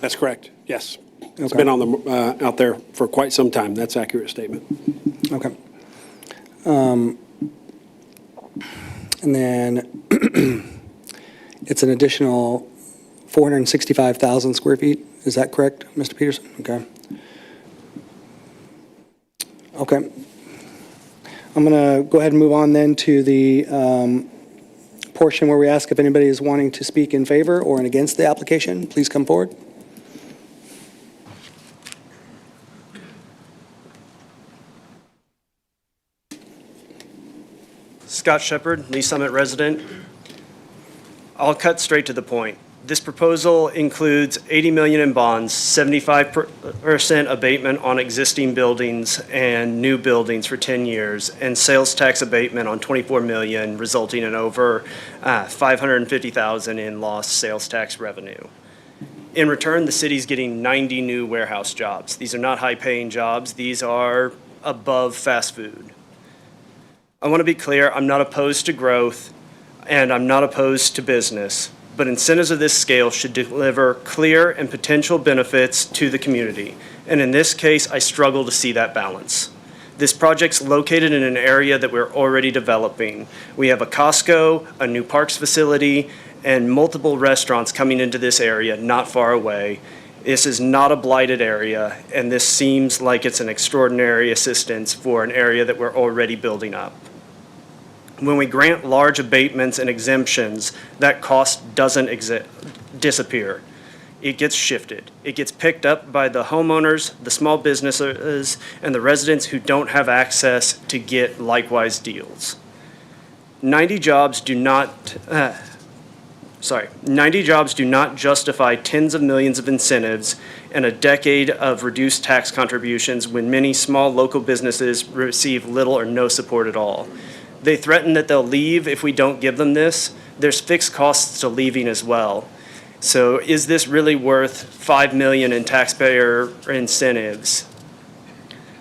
That's correct. Yes. It's Okay. been on the out there for quite some time. That's an accurate statement. Okay. And then it's an additional 465,000 square feet. Is that correct, Mr. Peterson? Okay. Okay. I'm going to go ahead and move on then to the portion where we ask if anybody is wanting to speak in favor or against the application. Please come forward. Scott Shepard, Lee Summit resident. I'll cut straight to the point. This proposal includes $80 million in bonds, 75% abatement on existing buildings and new buildings for 10 years, and sales tax abatement on $24 million, resulting in over $550,000 in lost sales tax revenue. In return, the city's getting 90 new warehouse jobs. These are not high-paying jobs. These are above fast food. I want to be clear, I'm not opposed to growth, and I'm not opposed to business, but incentives of this scale should deliver clear and potential benefits to the community. And in this case, I struggle to see that balance. This project's located in an area that we're already developing. We have a Costco, a new parks facility, and multiple restaurants coming into this area not far away. This is not a blighted area, and this seems like it's an extraordinary assistance for an area that we're already building up. When we grant large abatements and exemptions, that cost doesn't disappear. It gets shifted. It gets picked up by the homeowners, the small businesses, and the residents who don't have access to get likewise deals. 90 jobs do not justify tens of millions of incentives and a decade of reduced tax contributions when many small local businesses receive little or no support at all. They threaten that they'll leave if we don't give them this. There's fixed costs to leaving as well. So is this really worth $5 million in taxpayer incentives?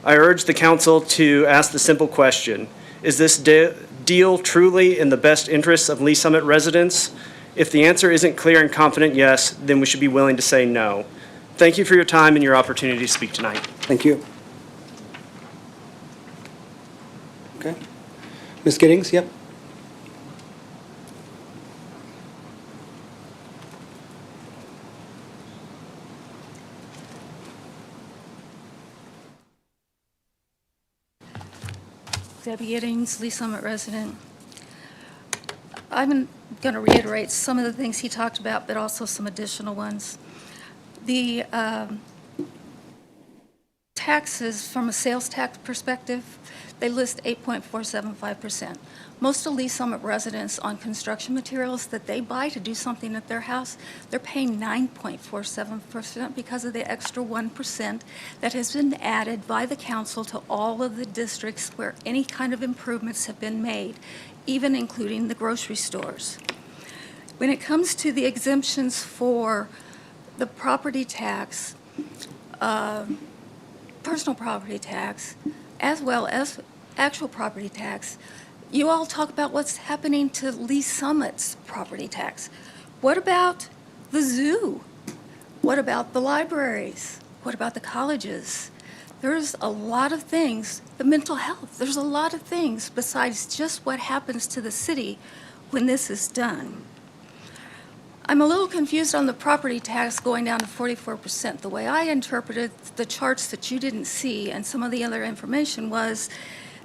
I urge the council to ask the simple question: is this deal truly in the best interests of Lee Summit residents? If the answer isn't clear and confident yes, then we should be willing to say no. Thank you for your time and your opportunity to speak tonight. Thank you. Okay. Ms. Giddings, yep. Debbie Giddings, Lee Summit resident. I'm going to reiterate some of the things he talked about, but also some additional ones. The taxes from a sales tax perspective, they list 8.475%. Most of Lee Summit residents on construction materials that they buy to do something at their house, they're paying 9.47% because of the extra 1% that has been added by the council to all of the districts where any kind of improvements have been made, even including the grocery stores. When it comes to the exemptions for the property tax, personal property tax, as well as actual property tax, you all talk about what's happening to Lee Summit's property tax. What about the zoo? What about the libraries? What about the colleges? There's a lot of things, the mental health, there's a lot of things besides just what happens to the city when this is done. I'm a little confused on the property tax going down to 44%. The way I interpreted the charts that you didn't see and some of the other information was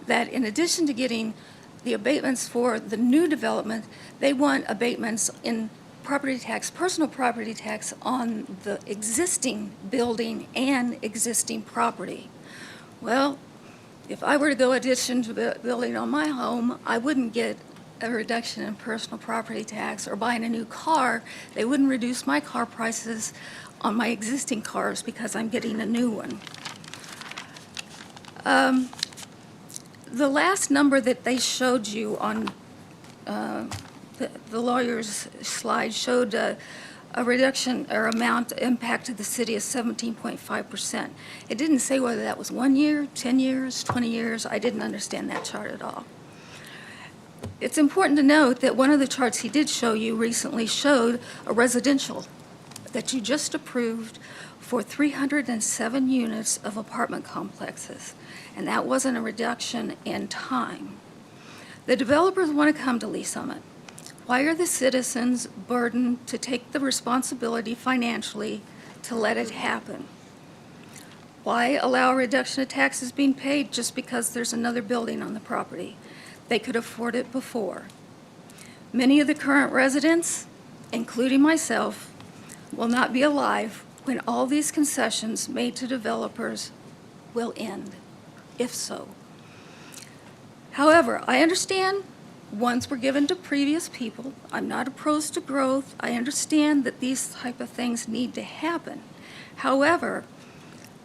that in addition to getting the abatements for the new development, they want abatements in property tax, personal property tax on the existing building and existing property. Well, if I were to go addition to building on my home, I wouldn't get a reduction in personal property tax, or buying a new car, they wouldn't reduce my car prices on my existing cars because I'm getting a new one. The last number that they showed you on the lawyer's slide showed a reduction or amount impact to the city of 17.5%. It didn't say whether that was 1 year, 10 years, 20 years. I didn't understand that chart at all. It's important to note that one of the charts he did show you recently showed a residential that you just approved for 307 units of apartment complexes, and that wasn't a reduction in time. The developers want to come to Lee Summit. Why are the citizens burdened to take the responsibility financially to let it happen? Why allow a reduction of taxes being paid just because there's another building on the property? They could afford it before. Many of the current residents, including myself, will not be alive when all these concessions made to developers will end, if so. However, I understand ones were given to previous people. I'm not opposed to growth. I understand that these type of things need to happen. However,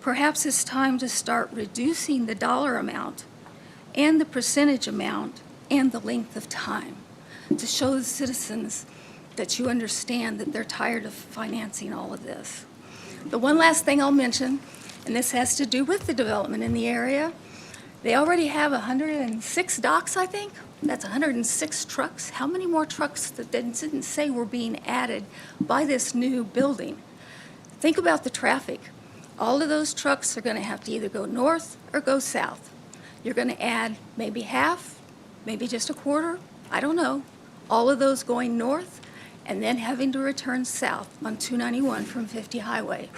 perhaps it's time to start reducing the dollar amount and the percentage amount and the length of time to show the citizens that you understand that they're tired of financing all of this. The one last thing I'll mention, and this has to do with the development in the area, they already have 106 docks, I think. That's 106 trucks. How many more trucks that didn't say were being added by this new building? Think about the traffic. All of those trucks are going to have to either go north or go south. You're going to add maybe half, maybe just a quarter, I don't know. All of those going north and then having to return south on 291 from 50 Highway.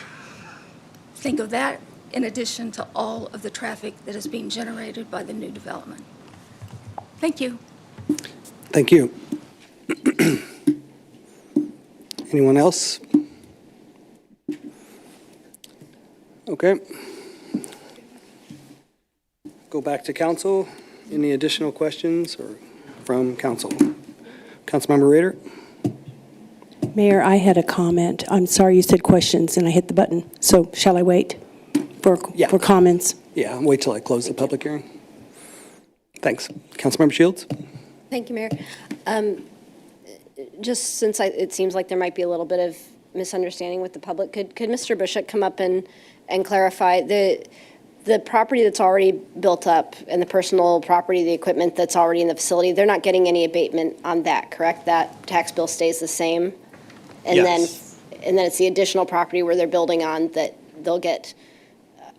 Think of that in addition to all of the traffic that is being generated by the new development. Thank you. Thank you. Anyone else? Okay. Go back to council. Any additional questions or from council? Councilmember Rader? Mayor, I had a comment. I'm sorry you said questions and I hit the button. So shall I wait for comments? Yeah, wait till I close the public hearing. Thanks. Councilmember Shields? Thank you, Mayor. Just since it seems like there might be a little bit of misunderstanding with the public, could Mr. Bishop come up and clarify the property that's already built up and the personal property, the equipment that's already in the facility, they're not getting any abatement on that, correct? That tax bill stays the same? And Yes. then it's the additional property where they're building on that they'll get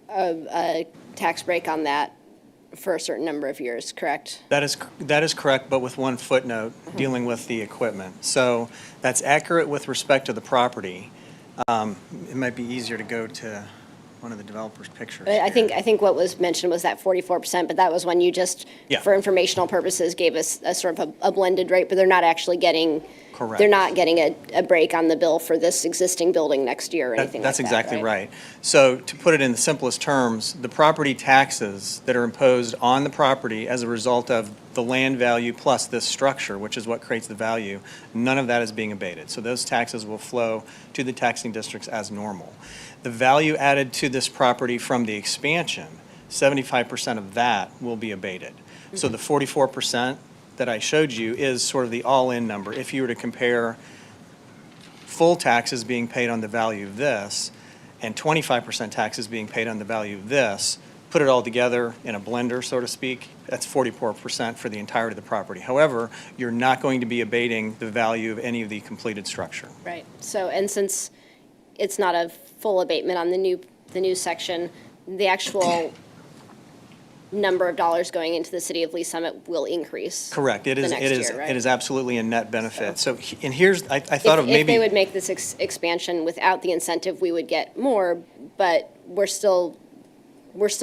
a tax break on that for a certain number of years, correct? That is correct, but with one footnote dealing with the equipment. So that's accurate with respect to the property. It might be easier to go to one of the developer's pictures. I think what was mentioned was that 44%, but that was when you just, for informational purposes, gave us a sort of a blended rate, but they're not actually getting. Correct. They're not getting a break on the bill for this existing building next year or anything like that. That's exactly right. So to put it in the simplest terms, the property taxes that are imposed on the property as a result of the land value plus this structure, which is what creates the value, none of that is being abated. So those taxes will flow to the taxing districts as normal. The value added to this property from the expansion, 75% of that will be abated. So the 44% that I showed you is sort of the all-in number. If you were to compare full taxes being paid on the value of this and 25% taxes being paid on the value of this, put it all together in a blender, so to speak, that's 44% for the entirety of the property. However, you're not going to be abating the value of any of the completed structure. Right. So, and since it's not a full abatement on the new section, the actual number of dollars going into the city of Lee Summit will increase. Correct. It is. Right? It is absolutely a net benefit. So, and here's I thought of maybe if they would make this expansion without the incentive, we would get more, but we're still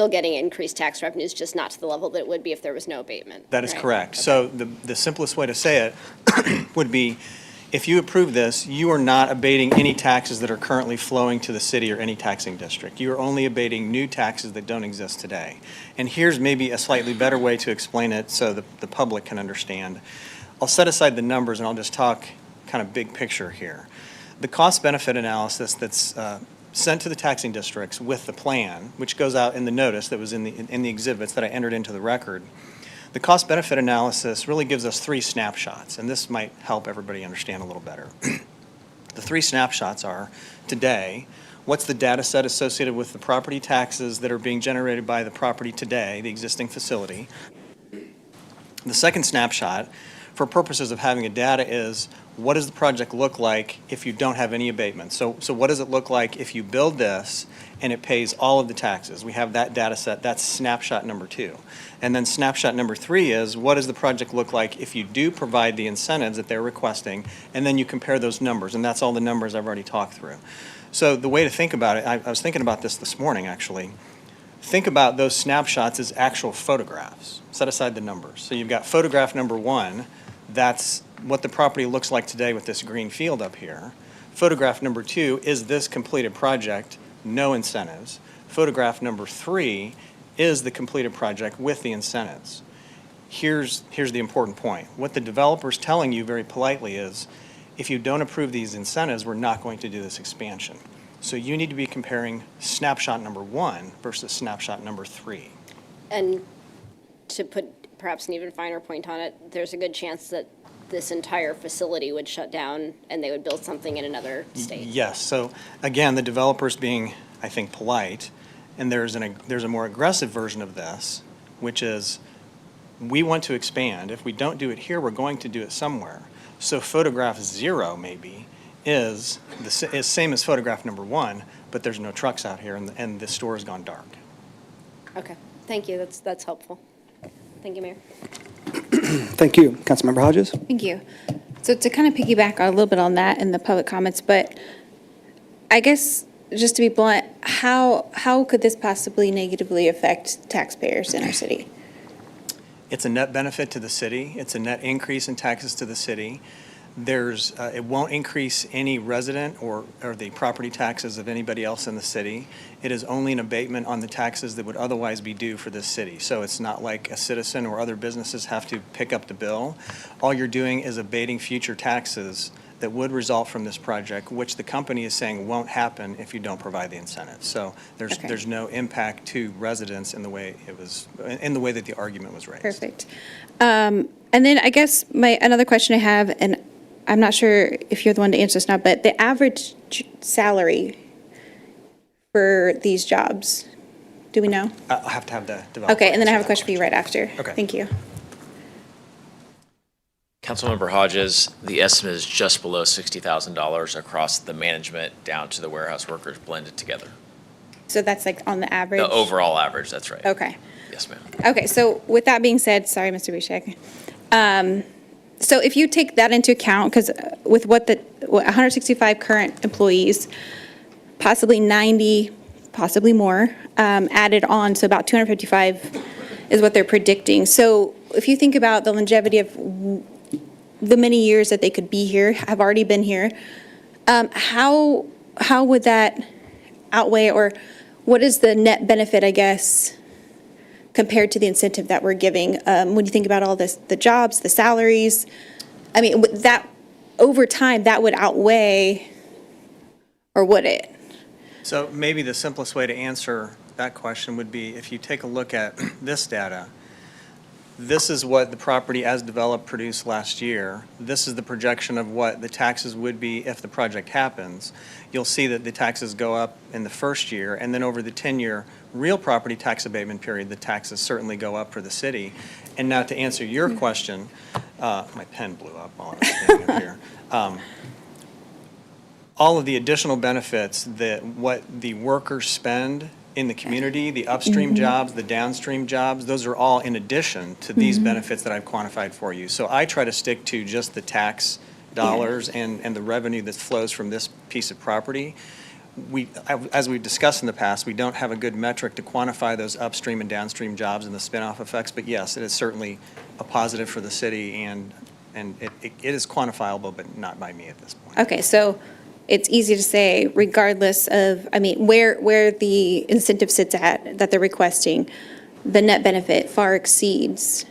getting increased tax revenues, just not to the level that it would be if there was no abatement. that is right? correct. Okay. So the simplest way to say it would be, if you approve this, you are not abating any taxes that are currently flowing to the city or any taxing district. You are only abating new taxes that don't exist today. And here's maybe a slightly better way to explain it so the public can understand. I'll set aside the numbers and I'll just talk kind of big picture here. The cost-benefit analysis that's sent to the taxing districts with the plan, which goes out in the notice that was in the exhibits that I entered into the record, the cost-benefit analysis really gives us 3 snapshots, and this might help everybody understand a little better. The 3 snapshots are, today, what's the data set associated with the property taxes that are being generated by the property today, the existing facility. The second snapshot, for purposes of having a data, is what does the project look like if you don't have any abatement? So what does it look like if you build this and it pays all of the taxes? We have that data set. That's snapshot number 2. And then snapshot number 3 is, what does the project look like if you do provide the incentives that they're requesting, and then you compare those numbers, and that's all the numbers I've already talked through. So the way to think about it, I was thinking about this morning, actually. Think about those snapshots as actual photographs. Set aside the numbers. So you've got photograph number 1, that's what the property looks like today with this green field up here. Photograph number 2 is this completed project, no incentives. Photograph number 3 is the completed project with the incentives. Here's the important point. What the developer's telling you very politely is, if you don't approve these incentives, we're not going to do this expansion. So you need to be comparing snapshot number 1 versus snapshot number 3. And to put perhaps an even finer point on it, there's a good chance that this entire facility would shut down and they would build something in another state. Yes. So again, the developer's being, I think, polite, and there's a more aggressive version of this, which is, we want to expand. If we don't do it here, we're going to do it somewhere. So photograph 0 maybe is same as photograph number 1, but there's no trucks out here and the store has gone dark. Okay. Thank you. That's helpful. Thank you, Mayor. Thank you. Councilmember Hodges? Thank you. So to kind of piggyback a little bit on that in the public comments, but I guess just to be blunt, how could this possibly negatively affect taxpayers in our city? It's a net benefit to the city. It's a net increase in taxes to the city. It won't increase any resident or the property taxes of anybody else in the city. It is only an abatement on the taxes that would otherwise be due for this city. So it's not like a citizen or other businesses have to pick up the bill. All you're doing is abating future taxes that would result from this project, which the company is saying won't happen if you don't provide the incentives. So there's no impact to residents in the way that the argument was raised. Perfect. And then I guess another question I have, and I'm not sure if you're the one to answer this now, but the average salary for these jobs, do we know? I'll have to have the developer. Okay, and then I have a question for you right after. Okay. Thank you. Councilmember Hodges, the estimate is just below $60,000 across the management down to the warehouse workers blended together. So that's like on the average? The overall average, that's right. Okay. Yes, ma'am. Okay, so with that being said, sorry, Mr. Bouchek. So if you take that into account, because with 165 current employees, possibly 90 possibly more, added on, so about 255 is what they're predicting. So if you think about the longevity of the many years that they could be here, have already been here, how would that outweigh, or what is the net benefit, I guess, compared to the incentive that we're giving? When you think about all this, the jobs, the salaries, I mean, that over time, that would outweigh, or would it? So maybe the simplest way to answer that question would be if you take a look at this data. This is what the property as developed produced last year. This is the projection of what the taxes would be if the project happens. You'll see that the taxes go up in the first year, and then over the 10-year real property tax abatement period, the taxes certainly go up for the city. And now to answer your question, my pen blew up while I was standing up here. All of the additional benefits that what the workers spend in the community, the upstream jobs, the downstream jobs, those are all in addition to these benefits that I've quantified for you. So I try to stick to just the tax dollars and the revenue that flows from this piece of property. As we've discussed in the past, we don't have a good metric to quantify those upstream and downstream jobs and the spin-off effects, but yes, it is certainly a positive for the city, and it is quantifiable, but not by me at this point. Okay, so it's easy to say, regardless of, I mean, where the incentive sits at that they're requesting, the net benefit far exceeds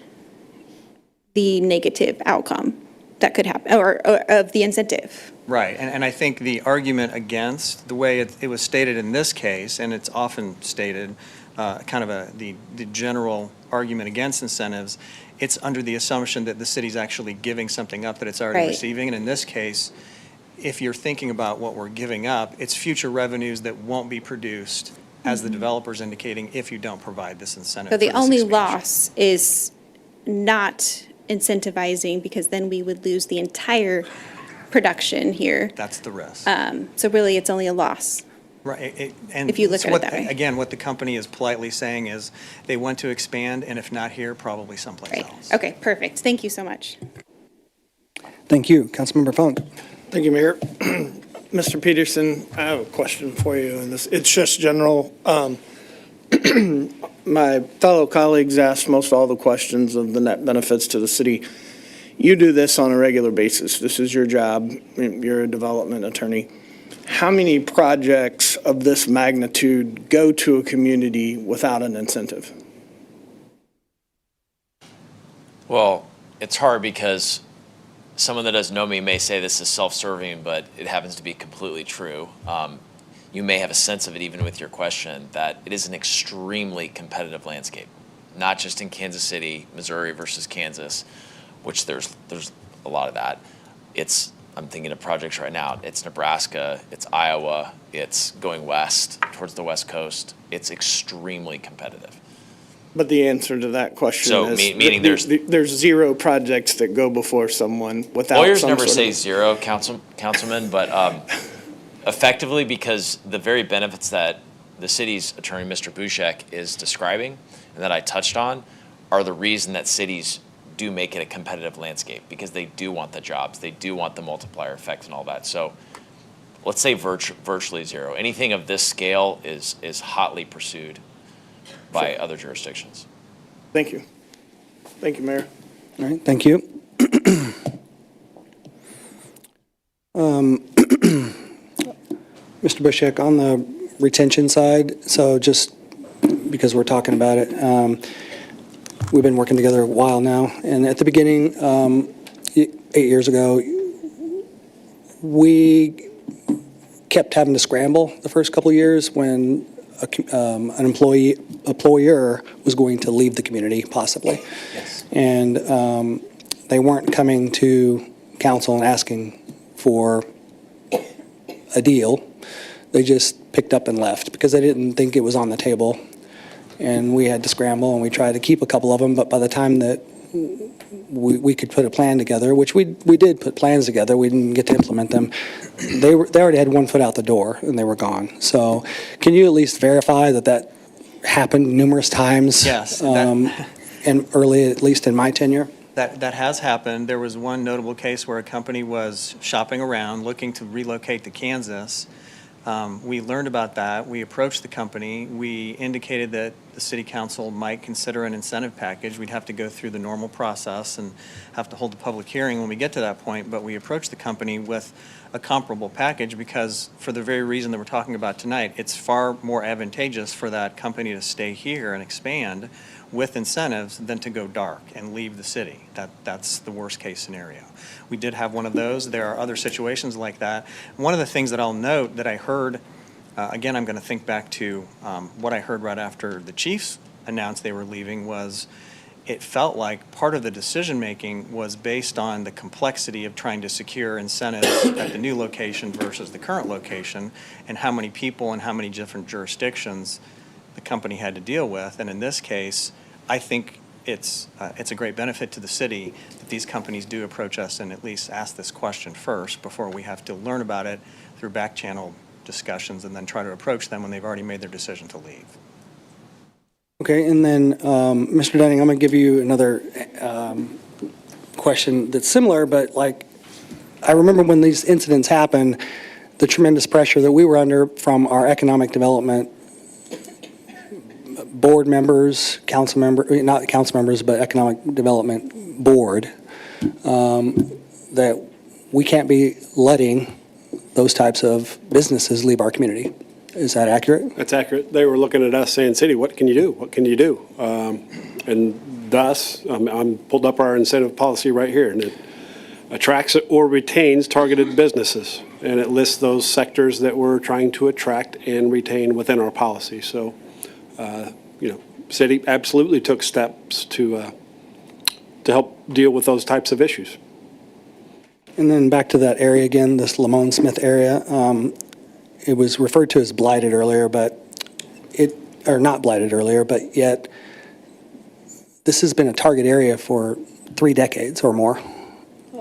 the negative outcome that could happen, or of the incentive. Right, and I think the argument against, the way it was stated in this case, and it's often stated, kind of the general argument against incentives, it's under the assumption that the city's actually giving something up that it's already receiving, and in this case, if you're thinking about what we're giving up, it's future revenues that won't be produced, as the developer's indicating, if you don't provide this incentive. So the for this only expansion. loss is not incentivizing, because then we would lose the entire production here. That's the risk. So really, it's only a loss. Right, and If you look it's at it that way. Again, what the company is politely saying is they want to expand, and if not here, probably someplace else. Okay, perfect. Thank you so much. Thank you. Councilmember Funk. Thank you, Mayor. Mr. Peterson, I have a question for you, and it's just general. My fellow colleagues asked most all the questions of the net benefits to the city. You do this on a regular basis. This is your job. You're a development attorney. How many projects of this magnitude go to a community without an incentive? Well, it's hard because someone that doesn't know me may say this is self-serving, but it happens to be completely true. You may have a sense of it even with your question, that it is an extremely competitive landscape, not just in Kansas City, Missouri versus Kansas, which there's a lot of that. I'm thinking of projects right now. It's Nebraska, it's Iowa, it's going west towards the West Coast. It's extremely competitive. But the answer to that question is meaning there's zero projects that go before someone without lawyers some never sort say of... zero, councilman, but effectively, because the very benefits that the city's attorney, Mr. Bushek, is describing and that I touched on are the reason that cities do make it a competitive landscape, because they do want the jobs, they do want the multiplier effect and all that. So let's say virtually zero. Anything of this scale is hotly pursued by other jurisdictions. Thank you. Thank you, Mayor. All right, thank you. Mr. Bushek, on the retention side, so just because we're talking about it, we've been working together a while now, and at the beginning, 8 years ago, we kept having to scramble the first couple of years when an employer was going to leave the community, possibly. Yes. And they weren't coming to council and asking for a deal. They just picked up and left because they didn't think it was on the table. And we had to scramble, and we tried to keep a couple of them, but by the time that we could put a plan together, which we did put plans together, we didn't get to implement them. They already had one foot out the door, and they were gone. So can you at least verify that happened numerous times? Yes. And early, at least in my tenure? That has happened. There was one notable case where a company was shopping around, looking to relocate to Kansas. We learned about that. We approached the company. We indicated that the city council might consider an incentive package. We'd have to go through the normal process and have to hold a public hearing when we get to that point, but we approached the company with a comparable package because for the very reason that we're talking about tonight, it's far more advantageous for that company to stay here and expand with incentives than to go dark and leave the city. That's the worst case scenario. We did have one of those. There are other situations like that. One of the things that I'll note that I heard, again, I'm going to think back to what I heard right after the Chiefs announced they were leaving, was it felt like part of the decision-making was based on the complexity of trying to secure incentives at the new location versus the current location, and how many people and how many different jurisdictions the company had to deal with. And in this case, I think it's a great benefit to the city that these companies do approach us and at least ask this question first before we have to learn about it through back channel discussions and then try to approach them when they've already made their decision to leave. Okay, and then, Mr. Dunning, I'm going to give you another question that's similar, but like, I remember when these incidents happened, the tremendous pressure that we were under from our economic development board members, not council members, but economic development board, that we can't be letting those types of businesses leave our community. Is that accurate? That's accurate. They were looking at us saying, city, what can you do? What can you do? And thus, I'm pulled up our incentive policy right here, and it attracts or retains targeted businesses. And it lists those sectors that we're trying to attract and retain within our policy. So, city absolutely took steps to help deal with those types of issues. And then back to that area again, this Lamone Smith area. It was referred to as blighted earlier, or not blighted earlier, but yet this has been a target area for 3 decades or more.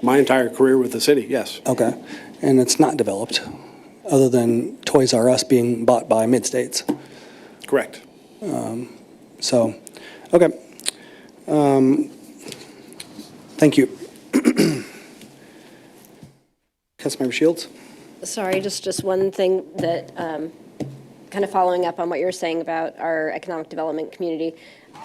My entire career with the city, yes. Okay. And it's not developed, other than Toys R Us being bought by Mid-States. Correct. Okay. Thank you. Councilmember Shields? Sorry, just one thing that, kind of following up on what you were saying about our economic development community.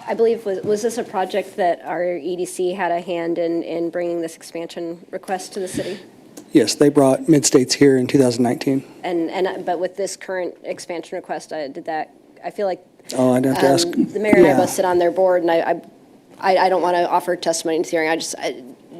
I believe, was this a project that our EDC had a hand in bringing this expansion request to the city? Yes, they brought Mid-States here in 2019. But with this current expansion request, I feel like Oh, I'd have to ask. the mayor and I both sit on their board, and I don't want to offer testimony in this hearing.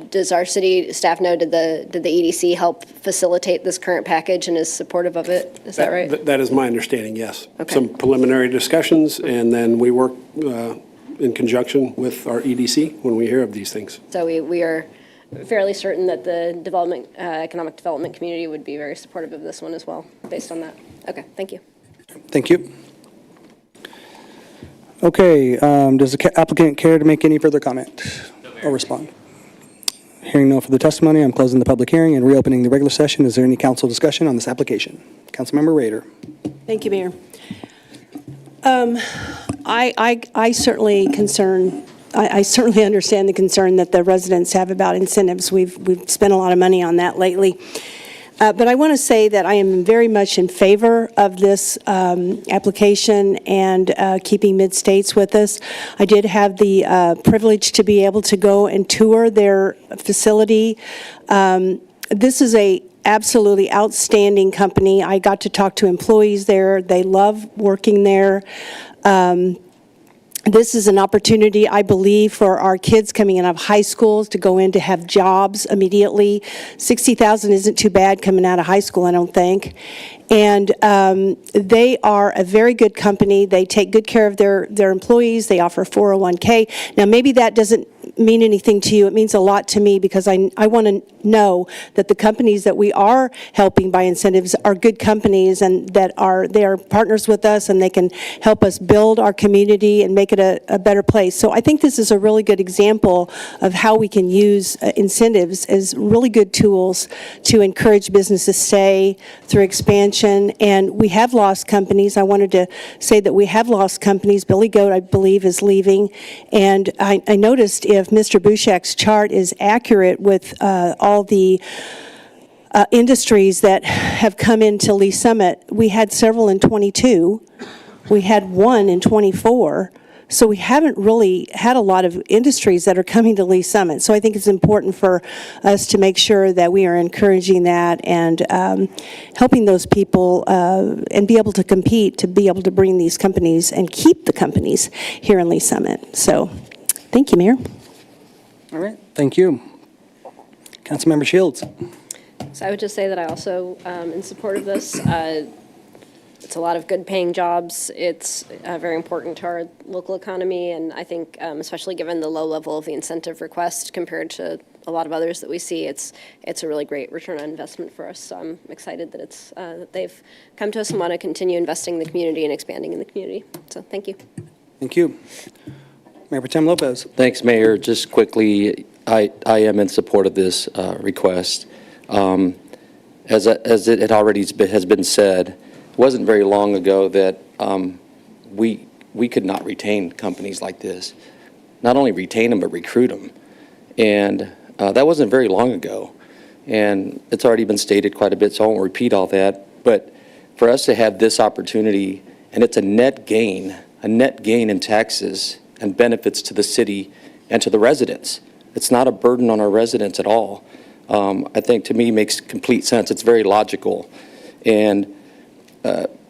Does our city staff know, did the EDC help facilitate this current package and is supportive of it? Is that right? That is my understanding, yes. Okay. Some preliminary discussions, and then we work in conjunction with our EDC when we hear of these things. So we are fairly certain that the economic development community would be very supportive of this one as well, based on that. Okay, thank you. Thank you. Okay, does the applicant care to make any further comment or respond? Hearing no further testimony, I'm closing the public hearing and reopening the regular session. Is there any council discussion on this application? Councilmember Rader. Thank you, Mayor. I certainly understand the concern that the residents have about incentives. We've spent a lot of money on that lately. But I want to say that I am very much in favor of this application and keeping Mid-States with us. I did have the privilege to be able to go and tour their facility. This is a absolutely outstanding company. I got to talk to employees there. They love working there. This is an opportunity, I believe, for our kids coming out of high schools to go in to have jobs immediately. $60,000 isn't too bad coming out of high school, I don't think. And they are a very good company. They take good care of their employees. They offer 401k. Now, maybe that doesn't mean anything to you. It means a lot to me because I want to know that the companies that we are helping by incentives are good companies and that they are partners with us and they can help us build our community and make it a better place. So I think this is a really good example of how we can use incentives as really good tools to encourage business to stay through expansion. And we have lost companies. I wanted to say that we have lost companies. Billy Goat, I believe, is leaving. And I noticed if Mr. Bushak's chart is accurate with all the industries that have come into Lee Summit. We had several in 22. We had one in 24. So we haven't really had a lot of industries that are coming to Lee Summit. So I think it's important for us to make sure that we are encouraging that and helping those people and be able to compete, to be able to bring these companies and keep the companies here in Lee Summit. So thank you, Mayor. All right, thank you. Councilmember Shields. So I would just say that I also am in support of this. It's a lot of good paying jobs. It's very important to our local economy, and I think especially given the low level of the incentive request compared to a lot of others that we see, it's a really great return on investment for us. So I'm excited that it's that they've come to us and want to continue investing in the community and expanding in the community. So thank you. Thank you. Mayor Pro Tem Lopez. Thanks, Mayor. Just quickly, I am in support of this request. As it had already has been said, it wasn't very long ago that we could not retain companies like this. Not only retain them, but recruit them. And that wasn't very long ago. And it's already been stated quite a bit, so I won't repeat all that. But for us to have this opportunity, and it's a net gain in taxes and benefits to the city and to the residents. It's not a burden on our residents at all. I think, to me, makes complete sense. It's very logical. And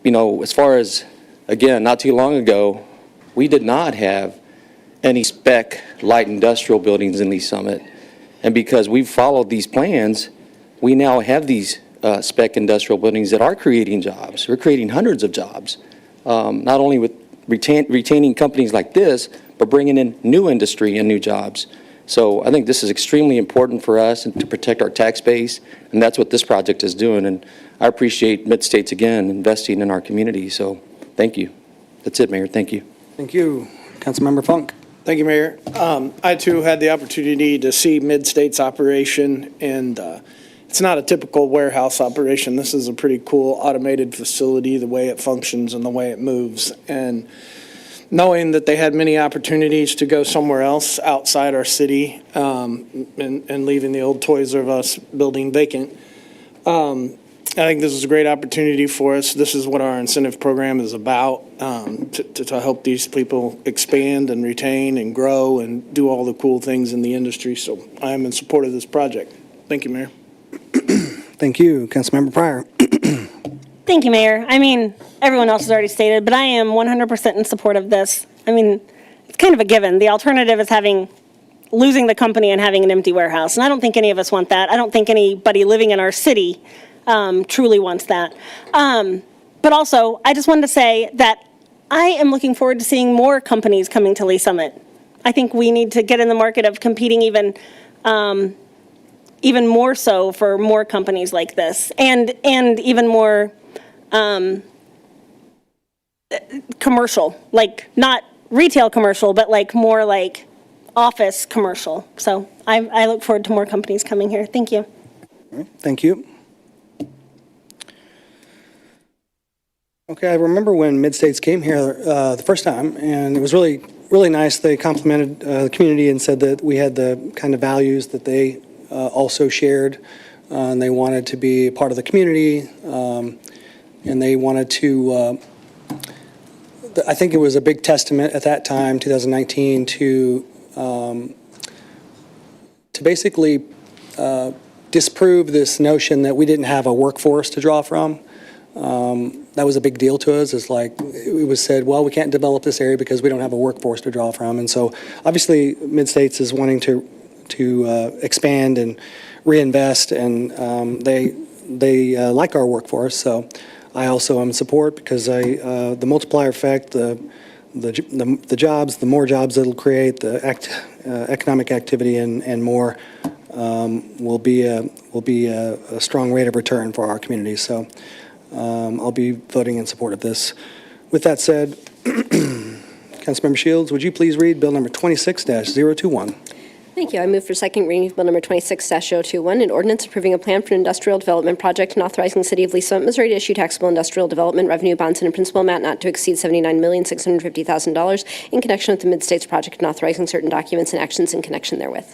you know, as far as, again, not too long ago, we did not have any spec light industrial buildings in Lee Summit. And because we've followed these plans, we now have these spec industrial buildings that are creating jobs. We're creating hundreds of jobs, not only with retaining companies like this, but bringing in new industry and new jobs. So I think this is extremely important for us and to protect our tax base, and that's what this project is doing. And I appreciate Mid-States, again, investing in our community. So thank you. That's it, Mayor. Thank you. Thank you. Councilmember Funk. Thank you, Mayor. I, too, had the opportunity to see Mid-States operation, and it's not a typical warehouse operation. This is a pretty cool automated facility, the way it functions and the way it moves. And knowing that they had many opportunities to go somewhere else outside our city and leaving the old Toys R Us building vacant, I think this is a great opportunity for us. This is what our incentive program is about, to help these people expand and retain and grow and do all the cool things in the industry. So I am in support of this project. Thank you, Mayor. Thank you. Councilmember Pryor. Thank you, Mayor. I mean, everyone else has already stated, but I am 100% in support of this. I mean, it's kind of a given. The alternative is losing the company and having an empty warehouse. And I don't think any of us want that. I don't think anybody living in our city truly wants that. But also, I just wanted to say that I am looking forward to seeing more companies coming to Lee Summit. I think we need to get in the market of competing even more so for more companies like this, and even more commercial, like not retail commercial, but like more like office commercial. So I look forward to more companies coming here. Thank you. All right, thank you. Okay, I remember when Mid-States came here the first time, and it was really, really nice. They complimented the community and said that we had the kind of values that they also shared, and they wanted to be a part of the community, and they wanted to, I think it was a big testament at that time, 2019, to basically disprove this notion that we didn't have a workforce to draw from. That was a big deal to us. It's like it was said, well, we can't develop this area because we don't have a workforce to draw from. And so obviously Mid-States is wanting to expand and reinvest, and they like our workforce. So I also am in support because the multiplier effect, the jobs, the more jobs it'll create, the economic activity and more will be a strong rate of return for our community. So I'll be voting in support of this. With that said, Councilmember Shields, would you please read Bill number 26-021? Thank you. I move for second reading of Bill number 26-021, an ordinance approving a plan for an industrial development project and authorizing the City of Lee Summit, Missouri to issue taxable industrial development revenue bonds in a principal amount not to exceed $79,650,000 in connection with the Mid-States project and authorizing certain documents and actions in connection therewith.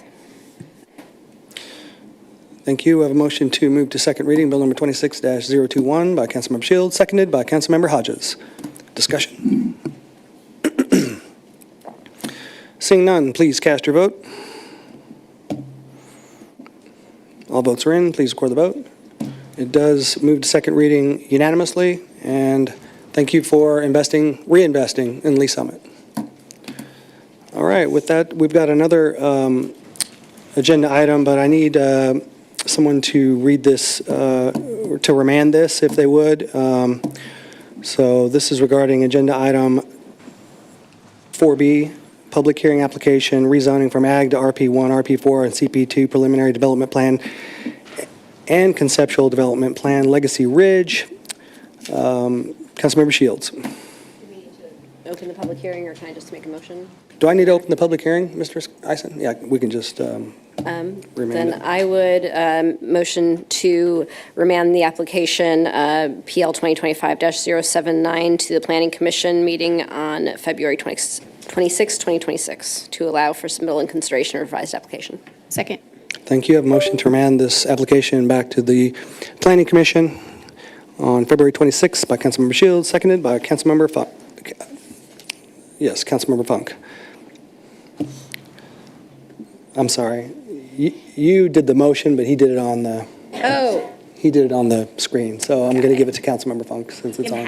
Thank you. We have a motion to move to second reading, Bill number 26-021 by Councilmember Shields, seconded by Councilmember Hodges. Discussion. Seeing none, please cast your vote. All votes are in. Please record the vote. It does move to second reading unanimously, and thank you for reinvesting in Lee Summit. All right, with that, we've got another agenda item, but I need someone to read this, or to remand this, if they would. So this is regarding agenda item 4B, public hearing application, rezoning from Ag to RP1, RP4, and CP2 preliminary development plan and conceptual development plan, Legacy Ridge. Councilmember Shields. Do we need to open the public hearing, or can I just make a motion? Do I need to open the public hearing, Mr. Eisen? Yeah, we can just remand Then it. I would motion to remand the application PL 2025-079 to the Planning Commission meeting on February 26, 2026, to allow for submittal and consideration of revised application. Second. Thank you. I have a motion to remand this application back to the Planning Commission on February 26th by Councilmember Shields, seconded by Councilmember Funk. Yes, Councilmember Funk. I'm sorry. You did the motion, but he did it on the... Oh. He did it on the screen, so I'm going to give it to Councilmember Funk since it's on.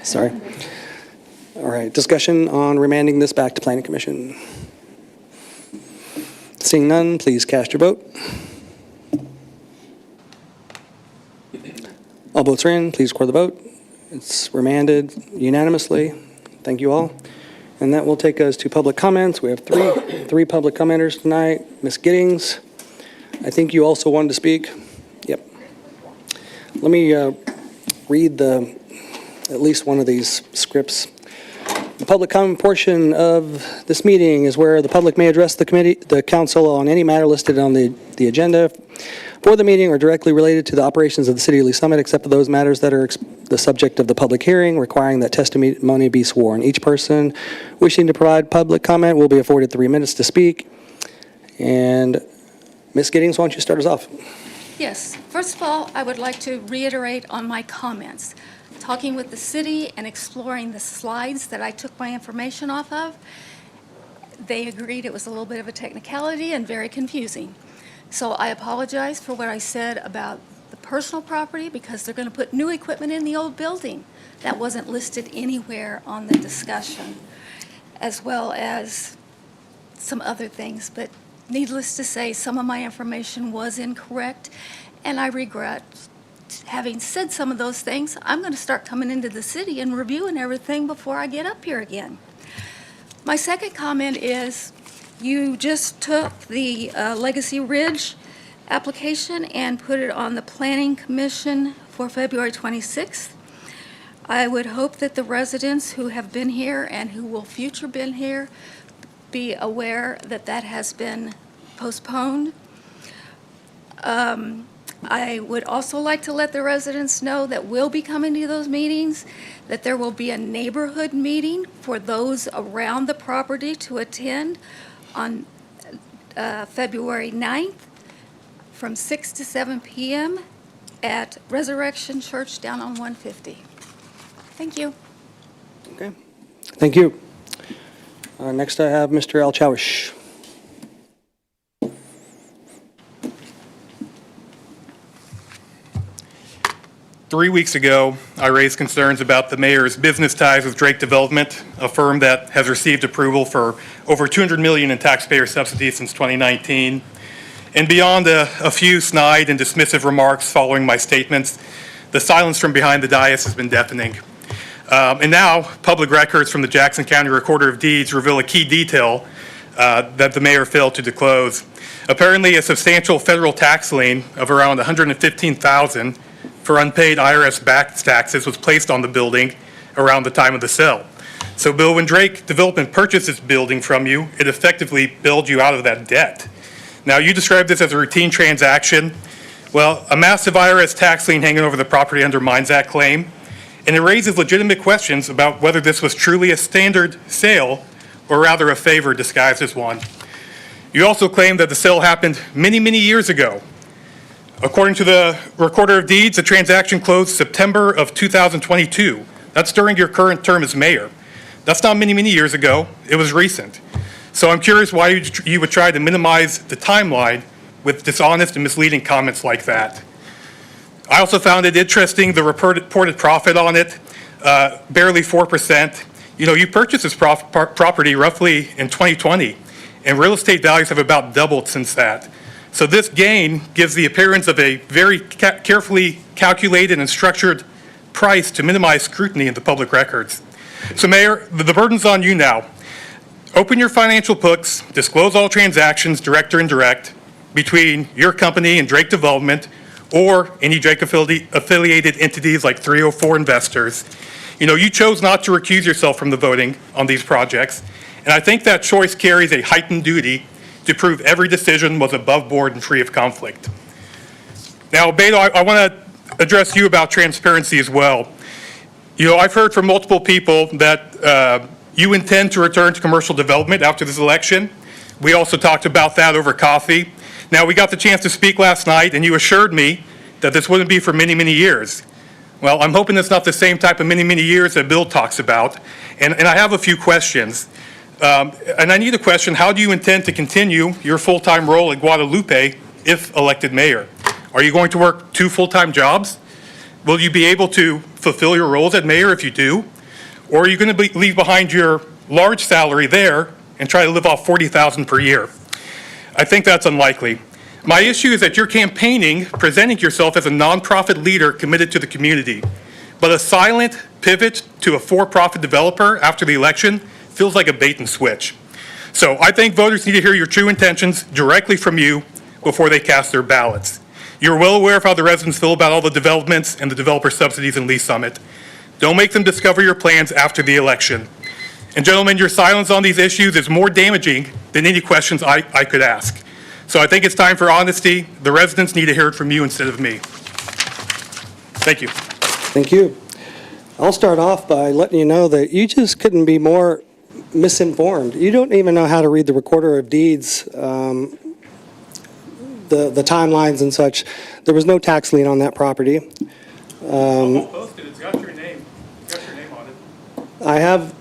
Sorry. All right, discussion on remanding this back to Planning Commission. Seeing none, please cast your vote. All votes are in. Please record the vote. It's remanded unanimously. Thank you all. And that will take us to public comments. We have three public commenters tonight. Ms. Giddings, I think you also wanted to speak. Yep. Let me read at least one of these scripts. The public comment portion of this meeting is where the public may address the council on any matter listed on the agenda for the meeting or directly related to the operations of the City of Lee Summit, except for those matters that are the subject of the public hearing, requiring that testimony be sworn. Each person wishing to provide public comment will be afforded 3 minutes to speak. And Ms. Giddings, why don't you start us off? Yes. First of all, I would like to reiterate on my comments. Talking with the city and exploring the slides that I took my information off of, they agreed it was a little bit of a technicality and very confusing. So I apologize for what I said about the personal property, because they're going to put new equipment in the old building. That wasn't listed anywhere on the discussion, as well as some other things. But needless to say, some of my information was incorrect, and I regret having said some of those things. I'm going to start coming into the city and reviewing everything before I get up here again. My second comment is, you just took the Legacy Ridge application and put it on the Planning Commission for February 26th. I would hope that the residents who have been here and who will future been here be aware that that has been postponed. I would also like to let the residents know that we'll be coming to those meetings, that there will be a neighborhood meeting for those around the property to attend on February 9th from 6 to 7 p.m. at Resurrection Church down on 150. Thank you. Okay. Thank you. Next I have Mr. Alchawish. Three weeks ago, I raised concerns about the mayor's business ties with Drake Development, a firm that has received approval for over $200 million in taxpayer subsidies since 2019. And beyond a few snide and dismissive remarks following my statements, the silence from behind the dais has been deafening. And now, public records from the Jackson County Recorder of Deeds reveal a key detail that the mayor failed to disclose. Apparently, a substantial federal tax lien of around $115,000 for unpaid IRS back taxes was placed on the building around the time of the sale. So, Bill, when Drake Development purchased this building from you, it effectively bailed you out of that debt. Now, you described this as a routine transaction. Well, a massive IRS tax lien hanging over the property undermines that claim, and it raises legitimate questions about whether this was truly a standard sale or rather a favor disguised as one. You also claim that the sale happened many, many years ago. According to the Recorder of Deeds, the transaction closed September of 2022. That's during your current term as mayor. That's not many, many years ago. It was recent. So I'm curious why you would try to minimize the timeline with dishonest and misleading comments like that. I also found it interesting, the reported profit on it, barely 4%. You know, you purchased this property roughly in 2020, and real estate values have about doubled since that. So this gain gives the appearance of a very carefully calculated and structured price to minimize scrutiny in the public records. So Mayor, the burden's on you now. Open your financial books, disclose all transactions, direct or indirect, between your company and Drake Development or any Drake affiliated entities like 304 Investors. You know, you chose not to recuse yourself from the voting on these projects, and I think that choice carries a heightened duty to prove every decision was above board and free of conflict. Now, Beto, I want to address you about transparency as well. You know, I've heard from multiple people that you intend to return to commercial development after this election. We also talked about that over coffee. Now, we got the chance to speak last night, and you assured me that this wouldn't be for many, many years. Well, I'm hoping it's not the same type of many, many years that Bill talks about. And I have a few questions. And I need a question, how do you intend to continue your full-time role in Guadalupe if elected mayor? Are you going to work 2 full-time jobs? Will you be able to fulfill your roles as mayor if you do? Or are you going to leave behind your large salary there and try to live off $40,000 per year? I think that's unlikely. My issue is that you're campaigning, presenting yourself as a nonprofit leader committed to the community. But a silent pivot to a for-profit developer after the election feels like a bait and switch. So I think voters need to hear your true intentions directly from you before they cast their ballots. You're well aware of how the residents feel about all the developments and the developer subsidies in Lee Summit. Don't make them discover your plans after the election. And gentlemen, your silence on these issues is more damaging than any questions I could ask. So I think it's time for honesty. The residents need to hear it from you instead of me. Thank you. Thank you. I'll start off by letting you know that you just couldn't be more misinformed. You don't even know how to read the Recorder of Deeds, the timelines and such. There was no tax lien on that property. I'll post it. It's got your name. It's got your name on it. I have,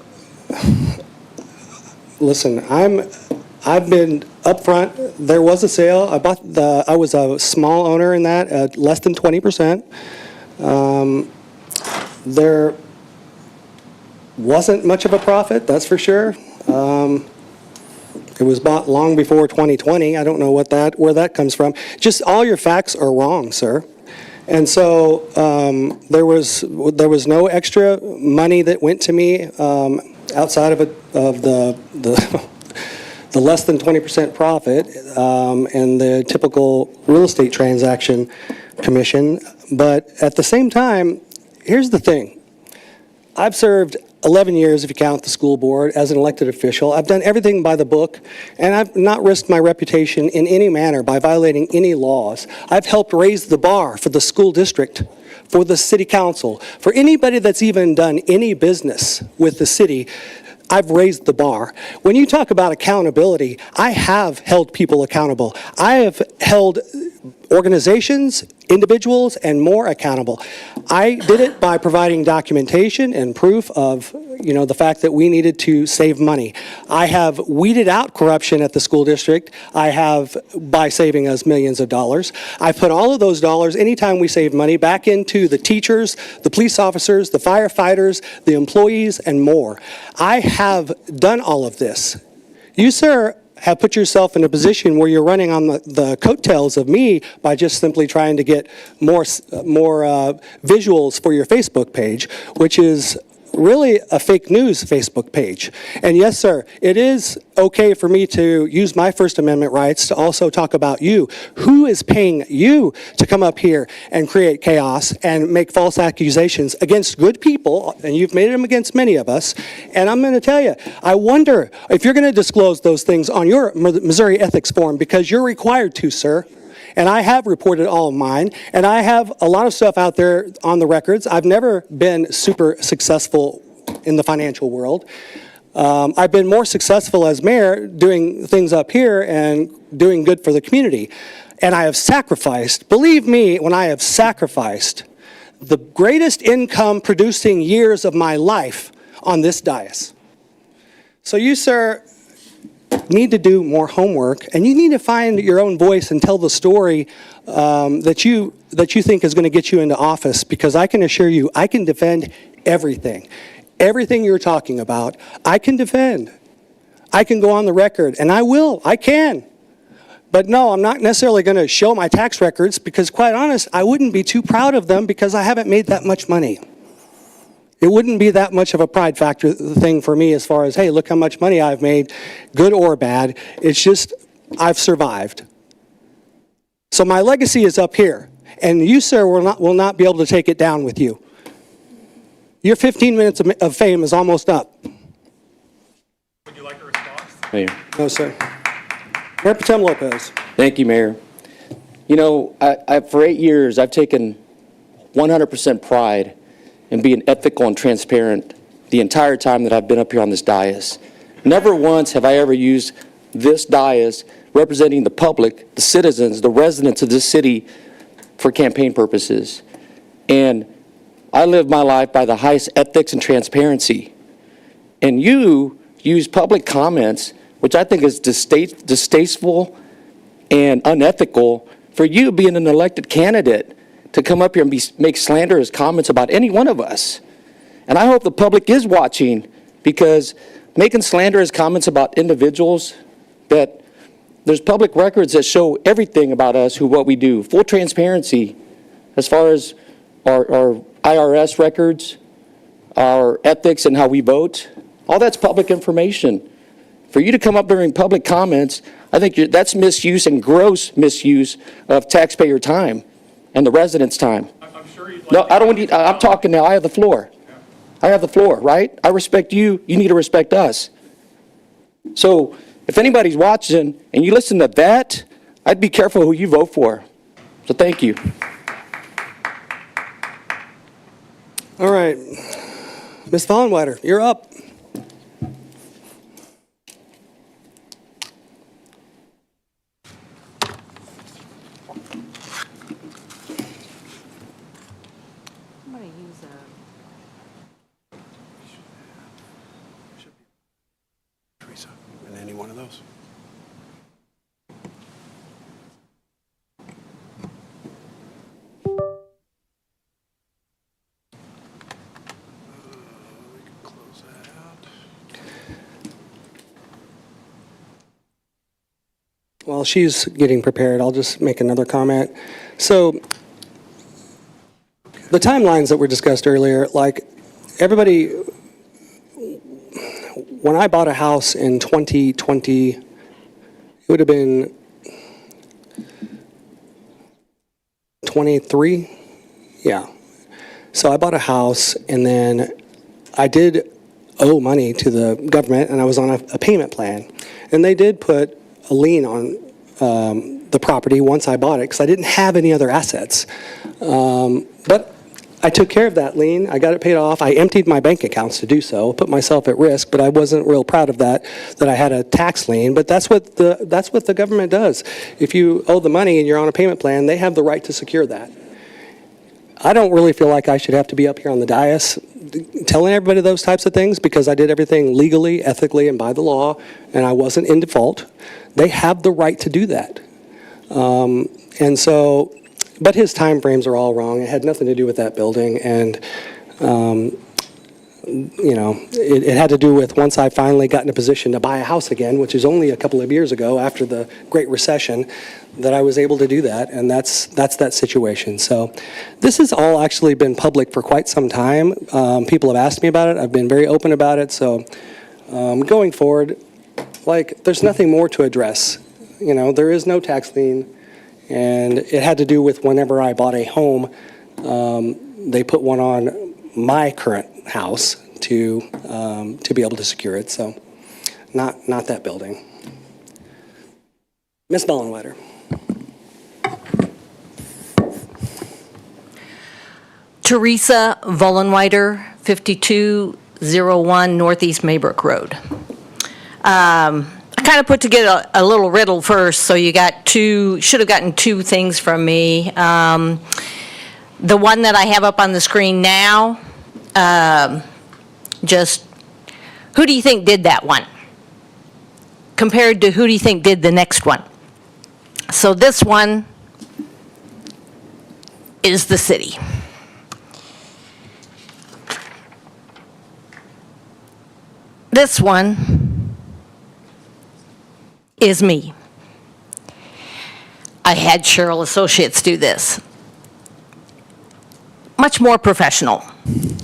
listen, I've been upfront. There was a sale. I was a small owner in that at less than 20%. There wasn't much of a profit, that's for sure. It was bought long before 2020. I don't know where that comes from. Just all your facts are wrong, sir. And so there was no extra money that went to me outside of the less than 20% profit and the typical real estate transaction commission. But at the same time, here's the thing. I've served 11 years, if you count the school board, as an elected official. I've done everything by the book, and I've not risked my reputation in any manner by violating any laws. I've helped raise the bar for the school district, for the city council, for anybody that's even done any business with the city. I've raised the bar. When you talk about accountability, I have held people accountable. I have held organizations, individuals, and more accountable. I did it by providing documentation and proof of, the fact that we needed to save money. I have weeded out corruption at the school district. I have by saving us millions of dollars. I put all of those dollars, anytime we save money, back into the teachers, the police officers, the firefighters, the employees, and more. I have done all of this. You, sir, have put yourself in a position where you're running on the coattails of me by just simply trying to get more visuals for your Facebook page, which is really a fake news Facebook page. And yes, sir, it is okay for me to use my First Amendment rights to also talk about you. Who is paying you to come up here and create chaos and make false accusations against good people? And you've made them against many of us. And I'm going to tell you, I wonder if you're going to disclose those things on your Missouri ethics form, because you're required to, sir. And I have reported all of mine, and I have a lot of stuff out there on the records. I've never been super successful in the financial world. I've been more successful as mayor doing things up here and doing good for the community. And I have sacrificed, believe me, when I have sacrificed the greatest income producing years of my life on this dais. So you, sir, need to do more homework, and you need to find your own voice and tell the story that you think is going to get you into office, because I can assure you, I can defend everything. Everything you're talking about, I can defend. I can go on the record, and I will. I can. But no, I'm not necessarily going to show my tax records, because quite honest, I wouldn't be too proud of them because I haven't made that much money. It wouldn't be that much of a pride factor thing for me as far as, hey, look how much money I've made, good or bad. It's just, I've survived. So my legacy is up here, and you, sir, will not be able to take it down with you. Your 15 minutes of fame is almost up. Would you like a response? Mayor. No, sir. Mayor Pro Tem Lopez. Thank you, Mayor. You know, for 8 years, I've taken 100% pride in being ethical and transparent the entire time that I've been up here on this dais. Never once have I ever used this dais representing the public, the citizens, the residents of this city for campaign purposes. And I live my life by the highest ethics and transparency. And you use public comments, which I think is distasteful and unethical, for you being an elected candidate to come up here and make slanderous comments about any one of us. And I hope the public is watching, because making slanderous comments about individuals, that there's public records that show everything about us, what we do, full transparency as far as our IRS records, our ethics and how we vote. All that's public information. For you to come up during public comments, I think that's misuse and gross misuse of taxpayer time and the residents' time. I'm sure you'd like No, I don't need, I'm talking now. I have the floor. I have the floor, right? I respect you. You need to respect us. So if anybody's watching and you listen to that, I'd be careful who you vote for. So thank you. All right. Ms. Vollenweider, you're up. I'm going to use Teresa, and any one of those. Close that out. While she's getting prepared, I'll just make another comment. So the timelines that were discussed earlier, like everybody, when I bought a house in 2020, it would have been 23? Yeah. So I bought a house, and then I did owe money to the government, and I was on a payment plan. And they did put a lien on the property once I bought it, because I didn't have any other assets. But I took care of that lien. I got it paid off. I emptied my bank accounts to do so, put myself at risk, but I wasn't real proud of that I had a tax lien. But that's what the government does. If you owe the money and you're on a payment plan, they have the right to secure that. I don't really feel like I should have to be up here on the dais telling everybody those types of things, because I did everything legally, ethically, and by the law, and I wasn't in default. They have the right to do that. And so, but his time frames are all wrong. It had nothing to do with that building, and you know, it had to do with once I finally got in a position to buy a house again, which is only a couple of years ago after the Great Recession, that I was able to do that, and that's that situation. So this has all actually been public for quite some time. People have asked me about it. I've been very open about it. So going forward, like, there's nothing more to address. You know, there is no tax lien, and it had to do with whenever I bought a home, they put one on my current house to be able to secure it. So not that building. Ms. Vollenweider. Teresa Vollenweider, 5201 Northeast Maybrook Road. I kind kind of put together a little riddle first, so you got should have gotten two things from me. The one that I have up on the screen now, just who do you think did that one? Compared to who do you think did the next one? So this one is the city. This one is me. I had Cheryl Associates do this. Much more professional.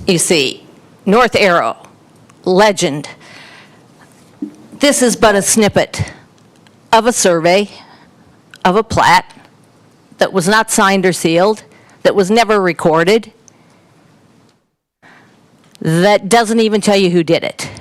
You see, North Arrow, legend. This is but a snippet of a survey, of a plat that was not signed or sealed, that was never recorded, that doesn't even tell you who did it.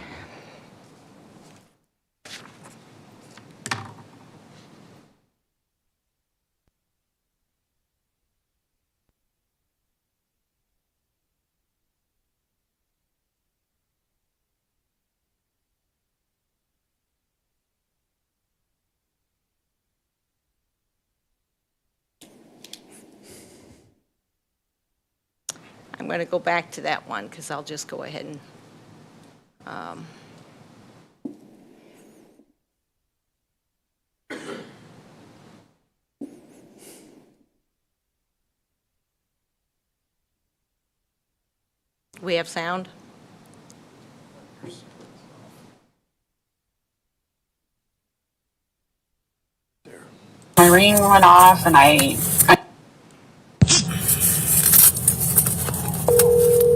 I'm going to go back to that one because I'll just go ahead and we have sound? My ring went off and I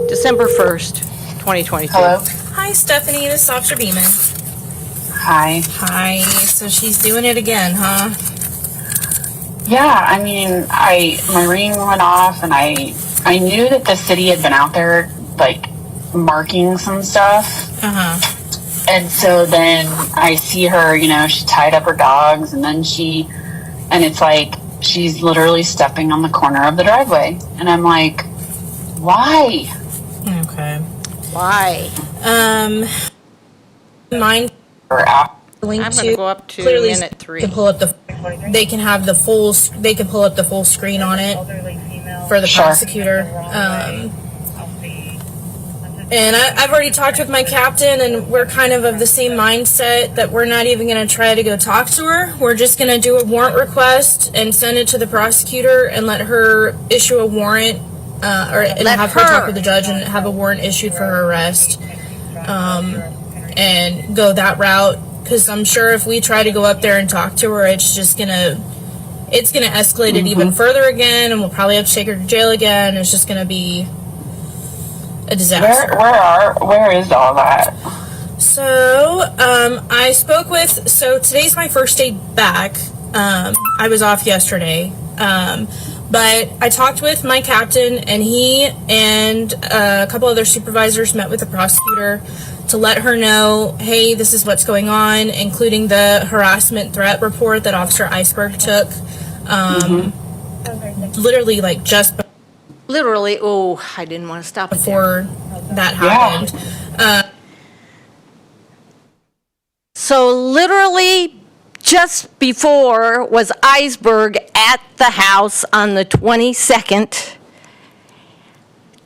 December 1st, 2022. Hello? Hi, Stephanie. This is Officer Beeman. Hi. Hi. So she's doing it again, huh? Yeah, I mean, my ring went off and I knew that the city had been out there, like, marking some stuff. Uh-huh. And so then I see her, you know, she tied up her dogs and then and it's like, she's literally stepping on the corner of the driveway. And I'm like, why? Okay. Why? Mine. Or out. I'm going to go up to minute 3. Can pull up they can have the full. They can pull up the full screen on it for the Sure. prosecutor. And I've already talked with my captain, and we're kind of the same mindset that we're not even going to try to go talk to her. We're just going to do a warrant request and send it to the prosecutor and let her issue a warrant, and have her talk with the judge and have a warrant issued for her arrest, and go that route. Because I'm sure if we try to go up there and talk to her, it's gonna escalate it even further again, and we'll probably have to take her to jail again. It's just gonna be a disaster. Where is all that? So, I spoke with, so today's my first day back. I was off yesterday. But I talked with my captain, and he and a couple other supervisors met with the prosecutor to let her know, hey, this is what's going on, including the harassment threat report that Officer Iceberg took. Literally, like, just Literally, oh, I didn't want to stop before that happened. So literally just before was Iceberg at the house on the 22nd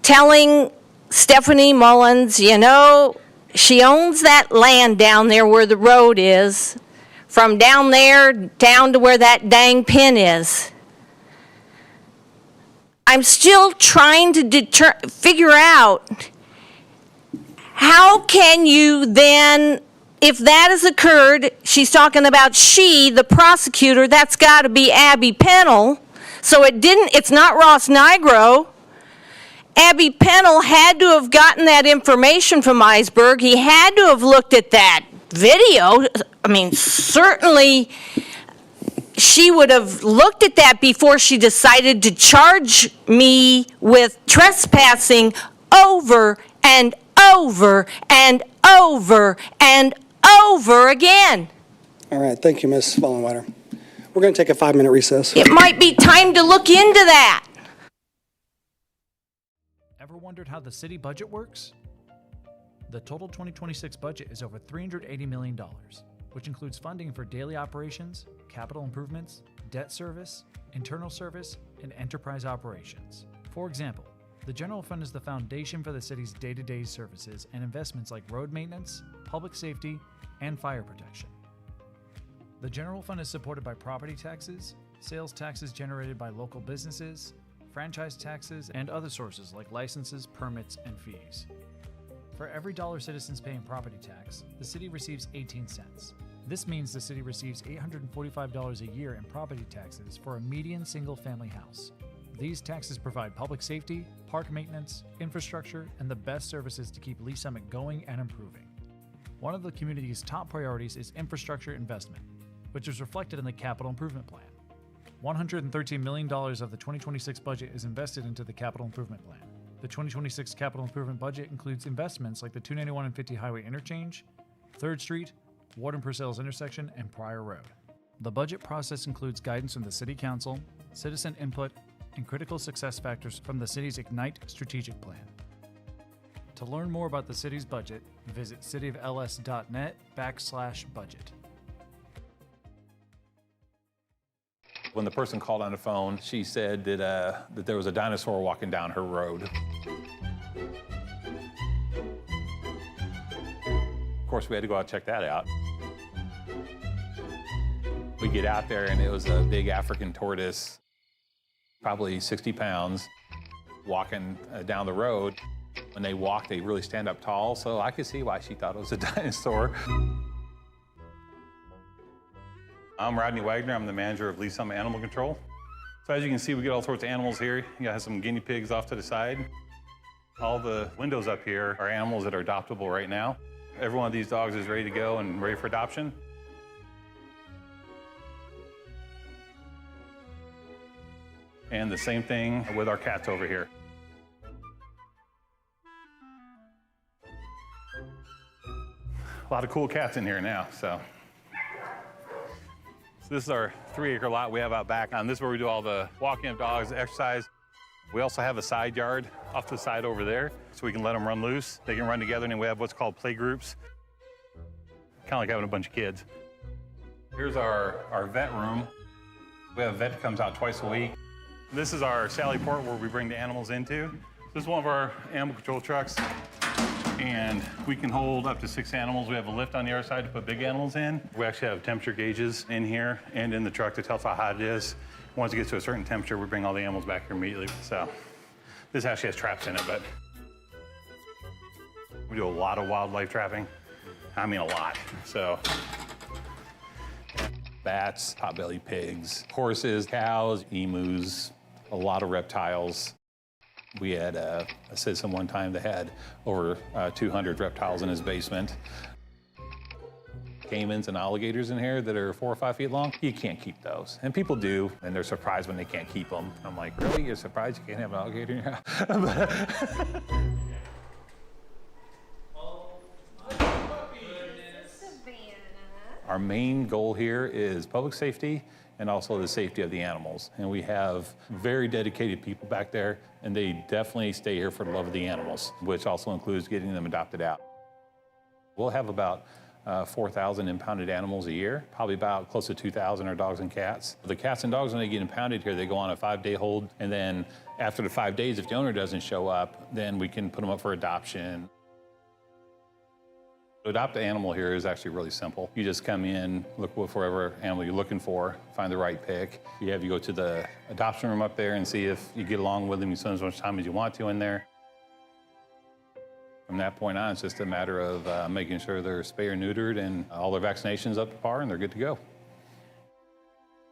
telling Stephanie Mullins, you know, she owns that land down there where the road is, from down there down to where that dang pin is. I'm still trying to figure out how can you then, if that has occurred, she's talking about the prosecutor, that's got to be Abby Pennell. So it's not Ross Nigro. Abby Pennell had to have gotten that information from Iceberg. He had to have looked at that video. I mean, certainly she would have looked at that before she decided to charge me with trespassing over and over and over and over again. All right, thank you, Ms. Vollenweider. We're going to take a 5-minute recess. It might be time to look into that. Ever wondered how the city budget works? The total 2026 budget is over $380 million. which includes funding for daily operations, capital improvements, debt service, internal service, and enterprise operations. For example, the general fund is the foundation for the city's day-to-day services and investments like road maintenance, public safety, and fire protection. The general fund is supported by property taxes, sales taxes generated by local businesses, franchise taxes, and other sources like licenses, permits, and fees. For every dollar citizens pay in property tax, the city receives 18 cents. This means the city receives $845 a year in property taxes for a median single-family house. These taxes provide public safety, park maintenance, infrastructure, and the best services to keep Lee Summit going and improving. One of the community's top priorities is infrastructure investment, which is reflected in the capital improvement plan. $113 million of the 2026 budget is invested into the capital improvement plan. The 2026 capital improvement budget includes investments like the 291 and 50 highway interchange, 3rd Street, Ward and Purcell's intersection, and Pryor Road. The budget process includes guidance from the City Council, citizen input, and critical success factors from the city's Ignite strategic plan. To learn more about the city's budget, visit cityofls.net/budget. When the person called on the phone, she said that there was a dinosaur walking down her road. Of course, we had to go out and check that out. We get out there, and it was a big African tortoise, probably 60 pounds, walking down the road. When they walk, they really stand up tall, so I could see why she thought it was a dinosaur. I'm Rodney Wagner. I'm the manager of Lee Summit Animal Control. So as you can see, we get all sorts of animals here. You got some guinea pigs off to the side. All the windows up here are animals that are adoptable right now. Every one of these dogs is ready to go and ready for adoption. And the same thing with our cats over here. A lot of cool cats in here now, so this is our 3-acre lot we have out back. This is where we do all the walking of dogs, exercise. We also have a side yard off to the side over there, so we can let them run loose. They can run together, and then we have what's called play groups. Kind of like having a bunch of kids. Here's our vet room. We have a vet that comes out twice a week. This is our Sally Port where we bring the animals into. This is one of our animal control trucks, and we can hold up to 6 animals. We have a lift on the other side to put big animals in. We actually have temperature gauges in here and in the truck to tell us how hot it is. Once it gets to a certain temperature, we bring all the animals back here immediately. So this actually has traps in it, but we do a lot of wildlife trapping. I mean, a lot. So bats, potbelly pigs, horses, cows, emus, a lot of reptiles. We had a citizen one time that had over 200 reptiles in his basement. Caimans and alligators in here that are 4 or 5 feet long. You can't keep those. And people do, and they're surprised when they can't keep them. I'm like, really? You're surprised you can't have an alligator in your house? Our main goal here is public safety and also the safety of the animals. And we have very dedicated people back there, and they definitely stay here for the love of the animals, which also includes getting them adopted out. We'll have about 4,000 impounded animals a year. Probably about close to 2,000 are dogs and cats. The cats and dogs, when they get impounded here, they go on a 5-day hold, and then after the 5 days, if the owner doesn't show up, then we can put them up for adoption. To adopt an animal here is actually really simple. You just come in, look for whatever animal you're looking for, find the right pick. You go to the adoption room up there and see if you get along with them. You spend as much time as you want to in there. From that point on, it's just a matter of making sure they're spay or neutered and all their vaccinations up to par, and they're good to go.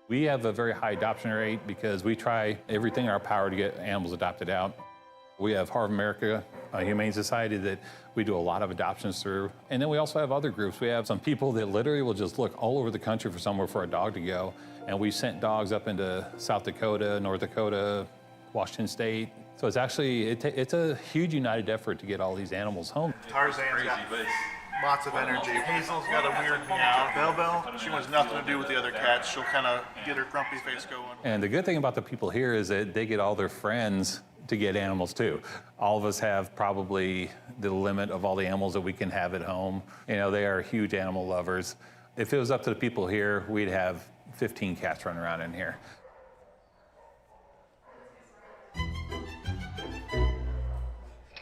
We have a very high adoption rate because we try everything in our power to get animals adopted out. We have Heart of America, a Humane Society that we do a lot of adoptions through. And then we also have other groups. We have some people that literally will just look all over the country for somewhere for a dog to go. And we sent dogs up into South Dakota, North Dakota, Washington State. So it's actually, it's a huge united effort to get all these animals home. Tarzan's got lots of energy. Hazel's got a weird meow. Belle, she wants nothing to do with the other cats. She'll kind of get her grumpy face going. And the good thing about the people here is that they get all their friends to get animals too. All of us have probably the limit of all the animals that we can have at home. You know, they are huge animal lovers. If it was up to the people here, we'd have 15 cats running around in here.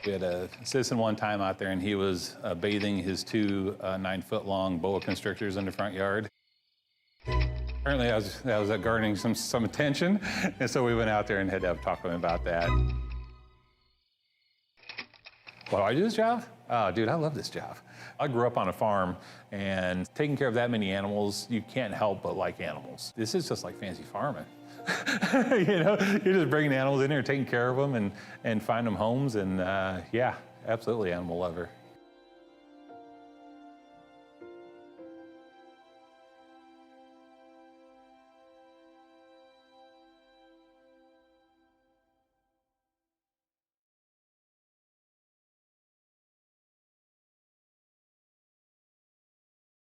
We had a citizen one time out there, and he was bathing his two 9-foot-long boa constrictors in the front yard. Apparently, I was garnering some attention, and so we went out there and had to have a talk with him about that. Why do I do this job? Oh, dude, I love this job. I grew up on a farm, and taking care of that many animals, you can't help but like animals. This is just like fancy farming. You know, you're just bringing animals in here, taking care of them, and find them homes, and yeah, absolutely animal lover.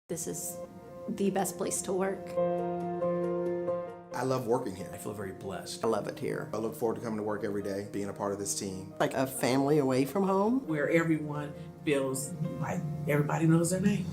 This is the best place to work. I love working here. I feel very blessed. I love it here. I look forward to coming to work every day, being a part of this team. Like a family away from home. Where everyone feels like everybody knows their name.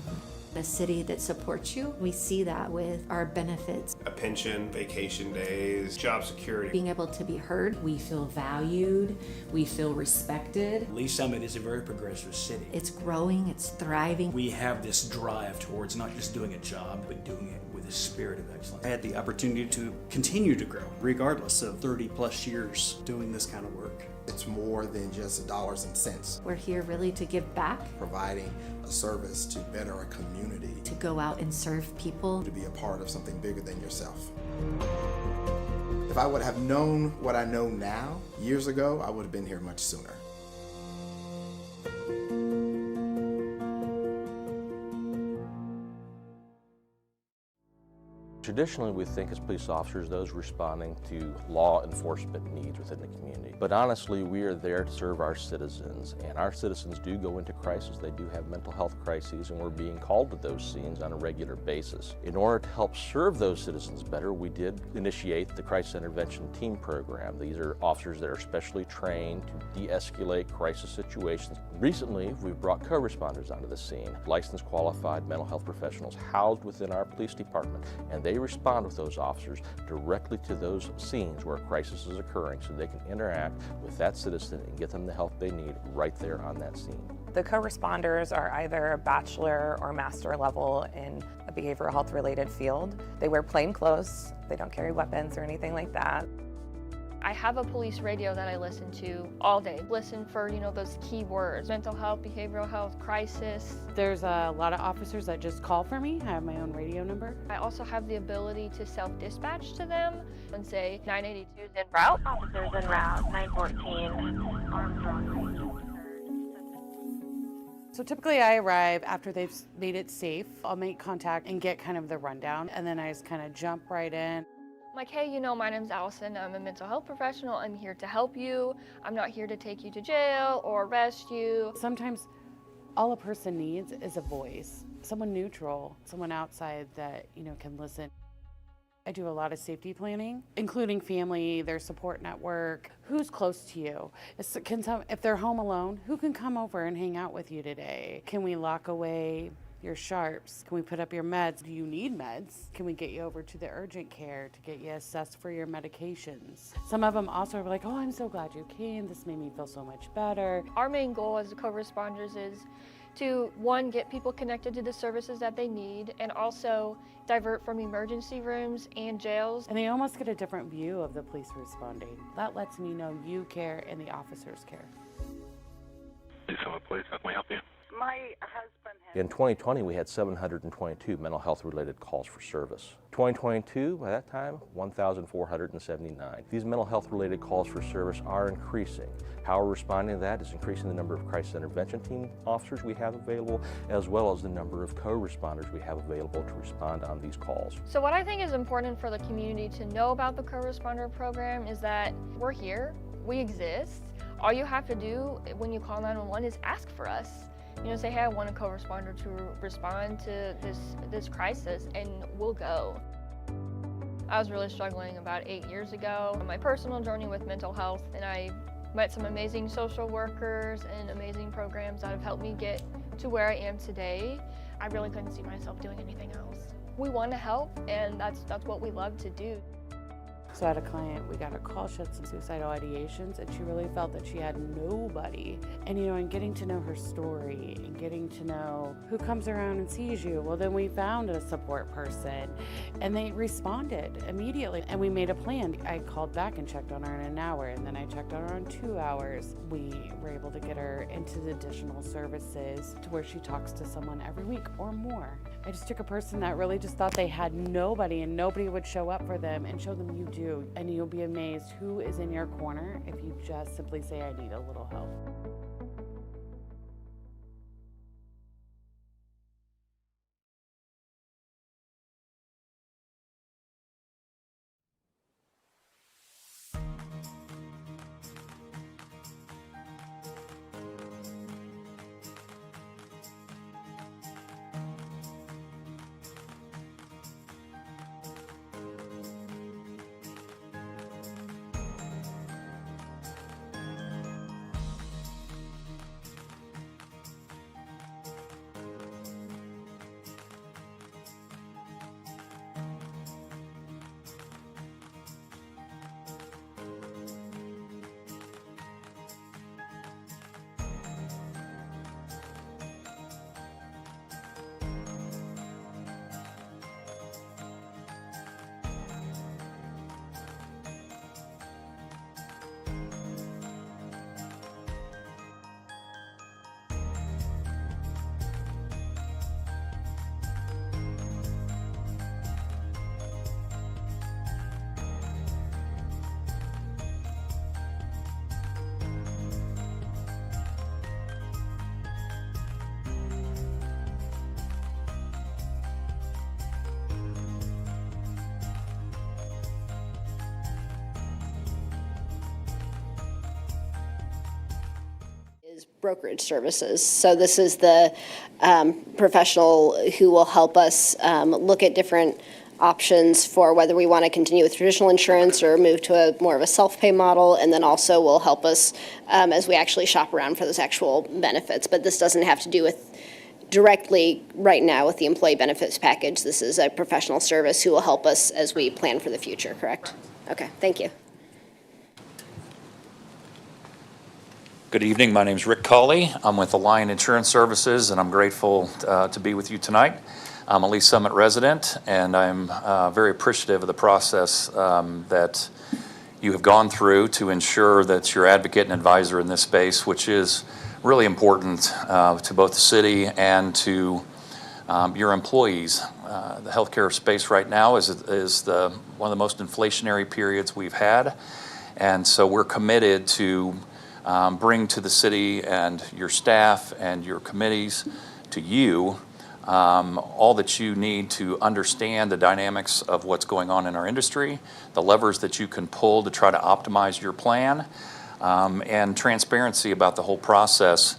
A city that supports you. We see that with our benefits. A pension, vacation days, job security. Being able to be heard. We feel valued. We feel respected. Lee Summit is a very progressive city. It's growing, it's thriving. We have this drive towards not just doing a job, but doing it with a spirit of excellence. I had the opportunity to continue to grow, regardless of 30+ years doing this kind of work. It's more than just dollars and cents. We're here really to give back. Providing a service to better our community. To go out and serve people. To be a part of something bigger than yourself. If I would have known what I know now, years ago, I would have been here much sooner. Traditionally, we think as police officers, those responding to law enforcement needs within the community. But honestly, we are there to serve our citizens, and our citizens do go into crisis. They do have mental health crises, and we're being called to those scenes on a regular basis. In order to help serve those citizens better, we did initiate the Crisis Intervention Team Program. These are officers that are specially trained to de-escalate crisis situations. Recently, we've brought co-responders onto the scene, licensed qualified mental health professionals housed within our police department, and they respond with those officers directly to those scenes where a crisis is occurring so they can interact with that citizen and get them the help they need right there on that scene. The co-responders are either a bachelor or master level in a behavioral health related field. They wear plain clothes, they don't carry weapons or anything like that. I have a police radio that I listen to all day. Listen for, those key words, mental health, behavioral health, crisis. There's a lot of officers that just call for me. I have my own radio number. I also have the ability to self-dispatch to them and say 982 is en route. Officers en route, 914, Armstrong. So typically I arrive after they've made it safe. I'll make contact and get kind of the rundown, and then I just kind of jump right in. I'm like, hey, my name's Allison. I'm a mental health professional. I'm here to help you. I'm not here to take you to jail or arrest you. Sometimes all a person needs is a voice, someone neutral, someone outside that, can listen. I do a lot of safety planning, including family, their support network, who's close to you. If they're home alone, who can come over and hang out with you today? Can we lock away your sharps? Can we put up your meds? Do you need meds? Can we get you over to the urgent care to get you assessed for your medications? Some of them also are like, oh, I'm so glad you came. This made me feel so much better. Our main goal as the co-responders is to, one, get people connected to the services that they need, and also divert from emergency rooms and jails. And they almost get a different view of the police responding. That lets me know you care and the officers care. Please have a place. How can I help you? My husband has... In 2020, we had 722 mental health related calls for service. 2022, by that time, 1,479. These mental health related calls for service are increasing. How we're responding to that is increasing the number of crisis intervention team officers we have available, as well as the number of co-responders we have available to respond on these calls. So what I think is important for the community to know about the co-responder program is that we're here, we exist. All you have to do when you call 911 is ask for us. Say, hey, I want a co-responder to respond to this crisis, and we'll go. I was really struggling about 8 years ago on my personal journey with mental health, and I met some amazing social workers and amazing programs that have helped me get to where I am today. I really couldn't see myself doing anything else. We want to help, and that's what we love to do. So I had a client, we got a call, she had some suicidal ideations, and she really felt that she had nobody. And and getting to know her story and getting to know who comes around and sees you, well, then we found a support person and they responded immediately and we made a plan. I called back and checked on her in an hour, and then I checked on her in 2 hours. We were able to get her into the additional services to where she talks to someone every week or more. I just took a person that really just thought they had nobody and nobody would show up for them, and show them you do. And you'll be amazed who is in your corner if you just simply say, I need a little help. Brokerage services. So this is the professional who will help us look at different options for whether we want to continue with traditional insurance or move to a more of a self-pay model, and then also will help us as we actually shop around for those actual benefits. But this doesn't have to do with directly right now with the employee benefits package. This is a professional service who will help us as we plan for the future, correct? Okay, thank you. Good evening. My name is Rick Cawley. I'm with Alliant Insurance Services, and I'm grateful to be with you tonight. I'm a Lee Summit resident, and I'm very appreciative of the process that you have gone through to ensure that you're advocate and advisor in this space, which is really important to both the city and to your employees. The healthcare space right now is one of the most inflationary periods we've had, and so we're committed to bring to the city and your staff and your committees to you all that you need to understand the dynamics of what's going on in our industry, the levers that you can pull to try to optimize your plan, and transparency about the whole process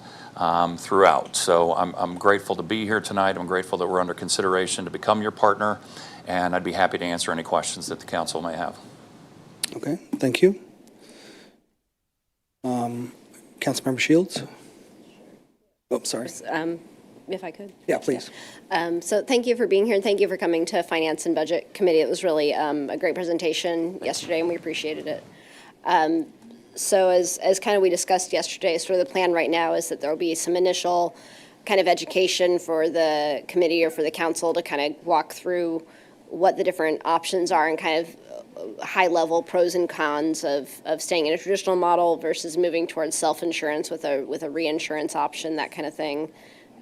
throughout. So I'm grateful to be here tonight. I'm grateful that we're under consideration to become your partner, and I'd be happy to answer any questions that the council may have. Okay, thank you. Councilmember Shields? Oh, sorry. If I could. Yeah, please. So thank you for being here, and thank you for coming to Finance and Budget Committee. It was really a great presentation yesterday, and we appreciated it. So as kind of we discussed yesterday, sort of the plan right now is that there will be some initial kind of education for the committee or for the council to kind of walk through what the different options are and kind of high-level pros and cons of staying in a traditional model versus moving towards self-insurance with a reinsurance option, that kind of thing.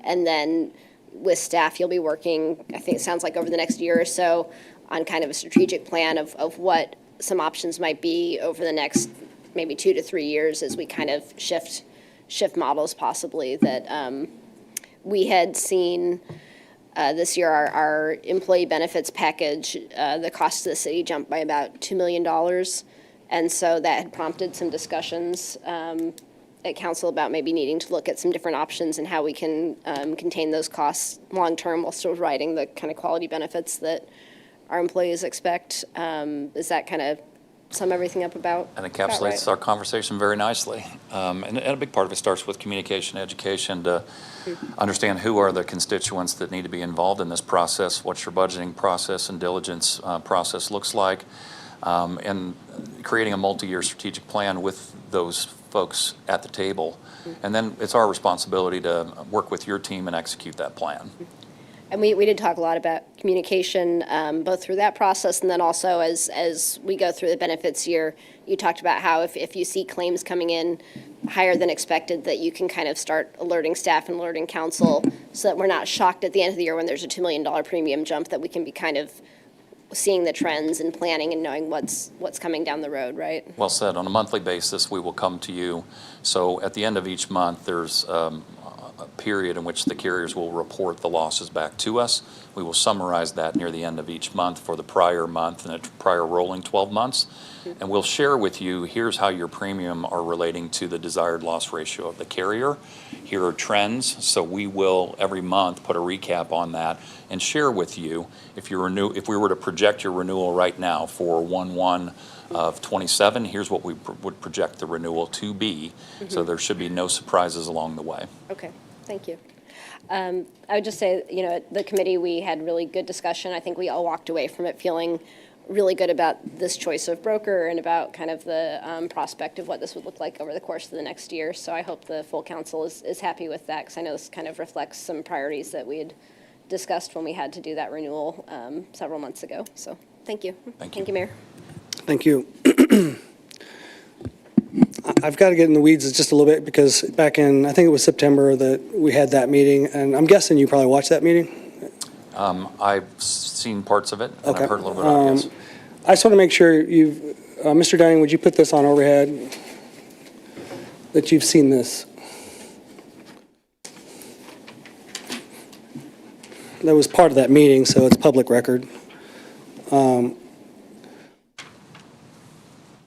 And then with staff, you'll be working, I think it sounds like over the next year or so, on kind of a strategic plan of what some options might be over the next maybe 2 to 3 years as we kind of shift models possibly. That we had seen this year our employee benefits package, the cost to the city jumped by about $2 million. And so that had prompted some discussions at council about maybe needing to look at some different options and how we can contain those costs long-term while still providing the kind of quality benefits that our employees expect. Is that kind of sum everything up about encapsulates right. our conversation very nicely. And a big part of it starts with communication, education, to understand who are the constituents that need to be involved in this process, what your budgeting process and diligence process looks like, and creating a multi-year strategic plan with those folks at the table. And then it's our responsibility to work with your team and execute that plan. And we did talk a lot about communication, both through that process and then also as we go through the benefits year, you talked about how if you see claims coming in higher than expected, that you can kind of start alerting staff and alerting council so that we're not shocked at the end of the year when there's a $2 million premium jump, that we can be kind of seeing the trends and planning and knowing what's coming down the road, right? Well said. On a monthly basis, we will come to you. So at the end of each month, there's a period in which the carriers will report the losses back to us. We will summarize that near the end of each month for the prior month and the prior rolling 12 months. And we'll share with you, here's how your premium are relating to the desired loss ratio of the carrier. Here are trends. So we will every month put a recap on that and share with you if we were to project your renewal right now for 1/1 of 27, here's what we would project the renewal to be. So there should be no surprises along the way. Okay, thank you. I would just say, at the committee, we had really good discussion. I think we all walked away from it feeling really good about this choice of broker and about kind of the prospect of what this would look like over the course of the next year. So I hope the full council is happy with that, because I know this kind of reflects some priorities that we had discussed when we had to do that renewal several months ago. So thank you. Thank you, Mayor. Thank you. I've got to get in the weeds just a little bit, because back in, I think it was September, that we had that meeting, and I'm guessing you probably watched that meeting? I've seen parts of it, and Okay. I've heard a little bit about it, yes. I just want to make sure Mr. Dunning, would you put this on overhead, that you've seen this? That was part of that meeting, so it's public record.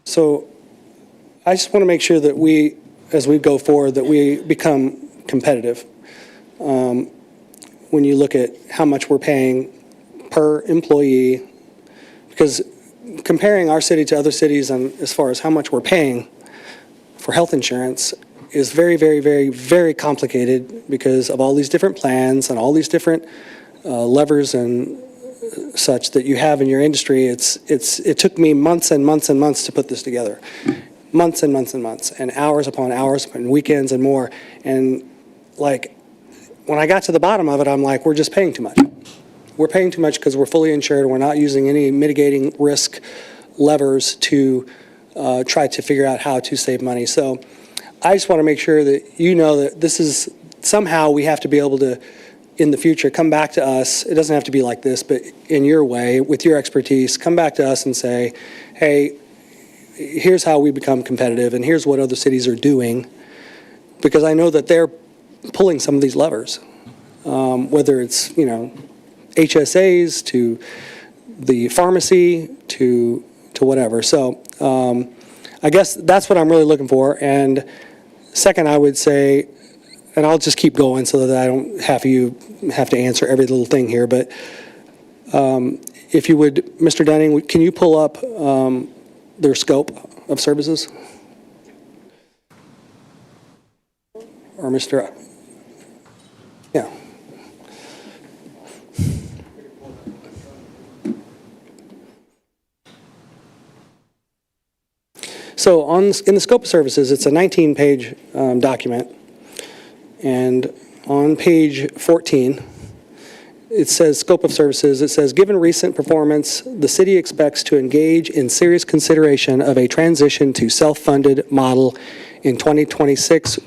So I just want to make sure that we, as we go forward, that we become competitive. When you look at how much we're paying per employee, because comparing our city to other cities and as far as how much we're paying for health insurance is very, very, very, very complicated because of all these different plans and all these different levers and such that you have in your industry. It took me months and months and months to put this together. Months and months and months, and hours upon hours and weekends and more. And like, when I got to the bottom of it, I'm like, we're just paying too much. We're paying too much because we're fully insured. We're not using any mitigating risk levers to try to figure out how to save money. So I just want to make sure that you know that this is, somehow we have to be able to, in the future, come back to us. It doesn't have to be like this, but in your way, with your expertise, come back to us and say, hey, here's how we become competitive, and here's what other cities are doing, because I know that they're pulling some of these levers, whether it's, HSAs to the pharmacy to whatever. So I guess that's what I'm really looking for. And second, I would say, and I'll just keep going so that I don't have to answer every little thing here, but if you would, Mr. Dunning, can you pull up their scope of services? Or Mr. Yeah. So in the scope of services, it's a 19-page document. And on page 14, it says scope of services. It says, given recent performance, the city expects to engage in serious consideration of a transition to self-funded model in 2026,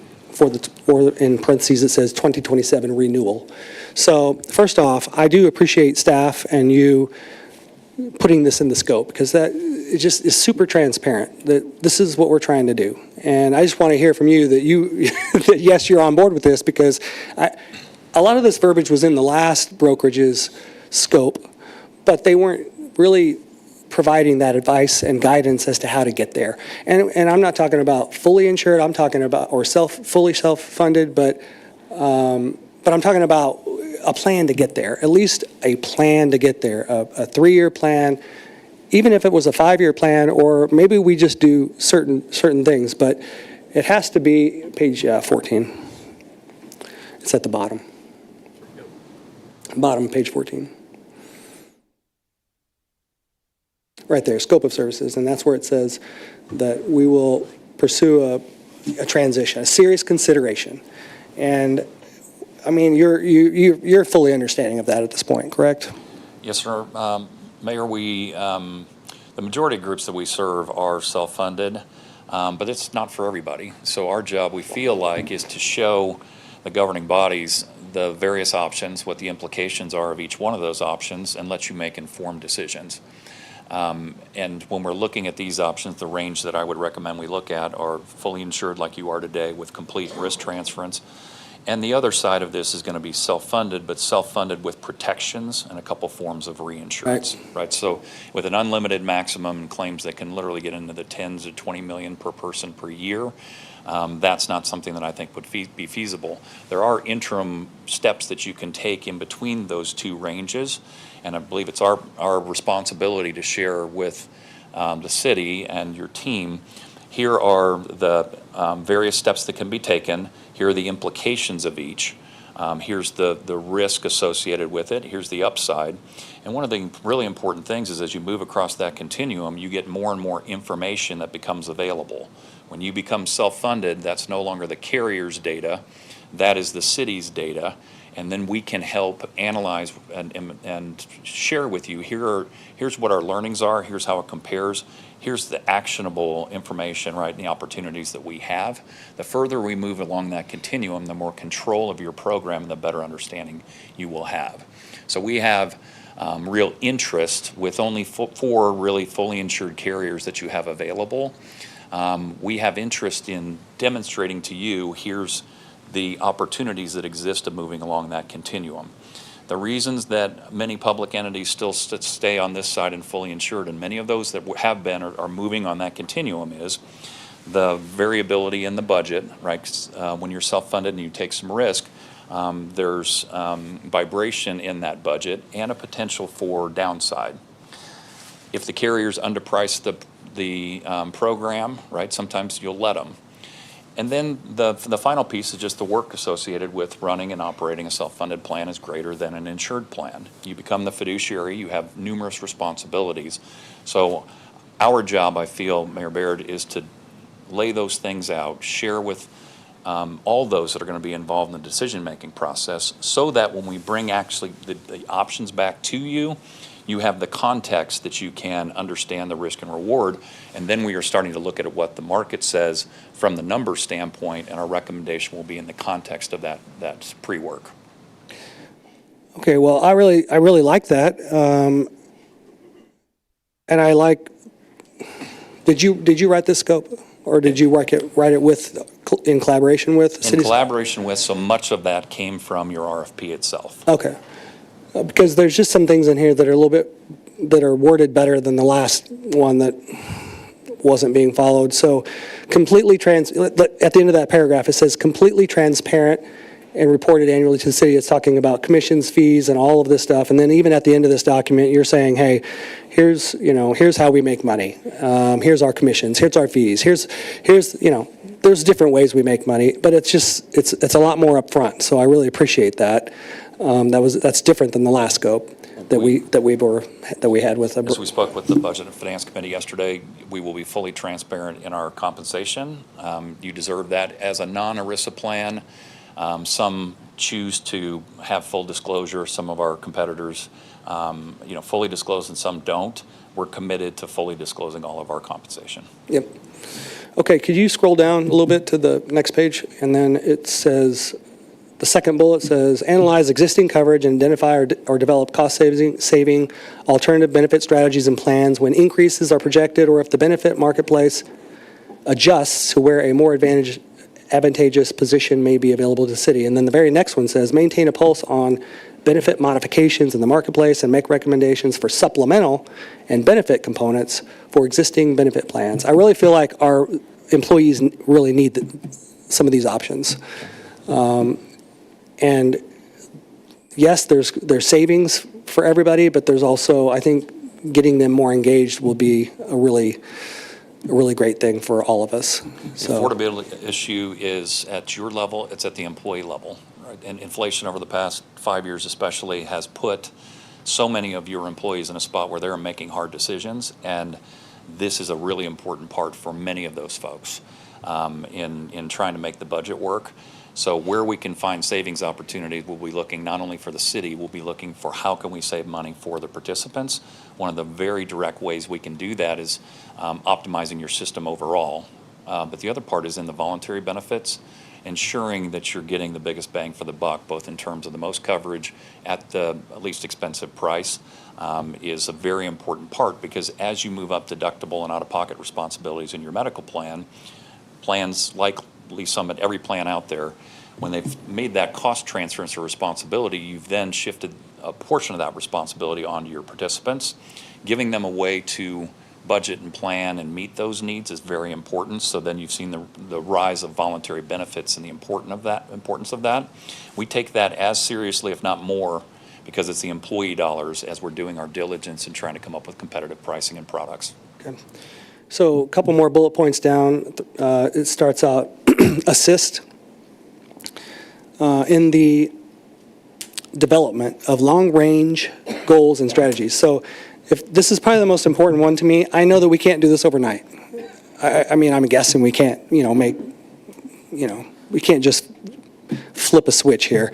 or in parentheses it says 2027 renewal. So first off, I do appreciate staff and you putting this in the scope, because that it just is super transparent that this is what we're trying to do. And I just want to hear from you that that yes, you're on board with this, because a lot of this verbiage was in the last brokerage's scope, but they weren't really providing that advice and guidance as to how to get there. And I'm not talking about fully insured, I'm talking about, or fully self-funded, but I'm talking about a plan to get there, at least a plan to get there, a 3-year plan, even if it was a 5-year plan, or maybe we just do certain things, but it has to be page 14. It's at the bottom. Bottom, page 14. Right there, scope of services, and that's where it says that we will pursue a transition, a serious consideration. And I mean, you're fully understanding of that at this point, correct? Yes, sir. Mayor, the majority of groups that we serve are self-funded, but it's not for everybody. So our job, we feel like, is to show the governing bodies the various options, what the implications are of each one of those options, and let you make informed decisions. And when we're looking at these options, the range that I would recommend we look at are fully insured like you are today with complete risk transference. And the other side of this is going to be self-funded, but self-funded with protections and a couple forms of reinsurance, right? So with an unlimited maximum and claims that can literally get into the tens of 20 million per person per year, that's not something that I think would be feasible. There are interim steps that you can take in between those two ranges, and I believe it's our responsibility to share with the city and your team. Here are the various steps that can be taken. Here are the implications of each. Here's the risk associated with it. Here's the upside. And one of the really important things is as you move across that continuum, you get more and more information that becomes available. When you become self-funded, that's no longer the carrier's data. That is the city's data. And then we can help analyze and share with you, here's what our learnings are, here's how it compares, here's the actionable information, right, and the opportunities that we have. The further we move along that continuum, the more control of your program and the better understanding you will have. So we have real interest with only 4 really fully insured carriers that you have available. We have interest in demonstrating to you, here's the opportunities that exist of moving along that continuum. The reasons that many public entities still stay on this side and fully insured, and many of those that have been are moving on that continuum, is the variability in the budget, right? When you're self-funded and you take some risk, there's vibration in that budget and a potential for downside. If the carriers underprice the program, right, sometimes you'll let them. And then the final piece is just the work associated with running and operating a self-funded plan is greater than an insured plan. You become the fiduciary, you have numerous responsibilities. So our job, I feel, Mayor Baird, is to lay those things out, share with all those that are going to be involved in the decision-making process, so that when we bring actually the options back to you, you have the context that you can understand the risk and reward, and then we are starting to look at what the market says from the number standpoint, and our recommendation will be in the context of that pre-work. Okay, well, I really like that, and I like. Did you write this scope, or did you write it in collaboration with cities? In collaboration with, so much of that came from your RFP itself. Okay. Because there's just some things in here that are a little bit, that are worded better than the last one that wasn't being followed. So at the end of that paragraph, it says completely transparent and reported annually to the city. It's talking about commissions, fees, and all of this stuff. And then even at the end of this document, you're saying, hey, here's how we make money. Here's our commissions, here's our fees, here's there's different ways we make money, but it's a lot more upfront. So I really appreciate that. That's different than the last scope that we had with. As we spoke with the Budget and Finance Committee yesterday, we will be fully transparent in our compensation. You deserve that as a non-ERISA plan. Some choose to have full disclosure. Some of our competitors, fully disclose, and some don't. We're committed to fully disclosing all of our compensation. Yep. Okay, could you scroll down a little bit to the next page, and then it says. The second bullet says, analyze existing coverage and identify or develop cost-saving alternative benefit strategies and plans when increases are projected or if the benefit marketplace adjusts to where a more advantageous position may be available to the city. And then the very next one says, maintain a pulse on benefit modifications in the marketplace and make recommendations for supplemental and benefit components for existing benefit plans. I really feel like our employees really need some of these options. And yes, there's savings for everybody, but there's also, I think, getting them more engaged will be a really great thing for all of us. The So, affordability issue is at your level, it's at the employee level. Right? And inflation over the past 5 years especially has put so many of your employees in a spot where they're making hard decisions, and this is a really important part for many of those folks in trying to make the budget work. So where we can find savings opportunities, we'll be looking not only for the city, we'll be looking for how can we save money for the participants. One of the very direct ways we can do that is optimizing your system overall. But the other part is in the voluntary benefits, ensuring that you're getting the biggest bang for the buck, both in terms of the most coverage at the least expensive price, is a very important part, because as you move up deductible and out-of-pocket responsibilities in your medical plan, plans like Lee Summit, every plan out there, when they've made that cost transfer responsibility, you've then shifted a portion of that responsibility onto your participants. Giving them a way to budget and plan and meet those needs is very important. So then you've seen the rise of voluntary benefits and the importance of that. We take that as seriously, if not more, because it's the employee dollars as we're doing our diligence and trying to come up with competitive pricing and products. okay. So a couple more bullet points down. It starts out, assist in the development of long-range goals and strategies. So if this is probably the most important one to me, I know that we can't do this overnight. I mean, I'm guessing we can't, we can't just flip a switch here.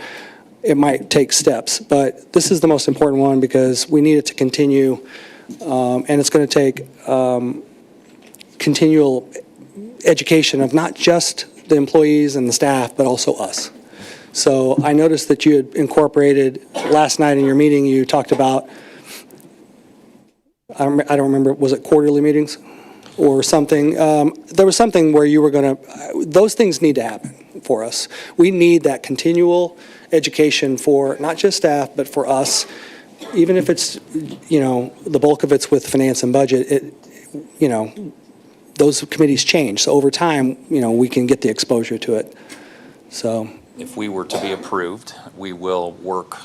It might take steps, but this is the most important one because we need it to continue, and it's going to take continual education of not just the employees and the staff, but also us. So I noticed that you had incorporated, last night in your meeting, you talked about, I don't remember, was it quarterly meetings or something? There was something where you were going to, those things need to happen for us. We need that continual education for not just staff, but for us, even if it's, the bulk of it's with finance and budget, those committees change. So over time, we can get the exposure to it. So If we were to be approved, we will work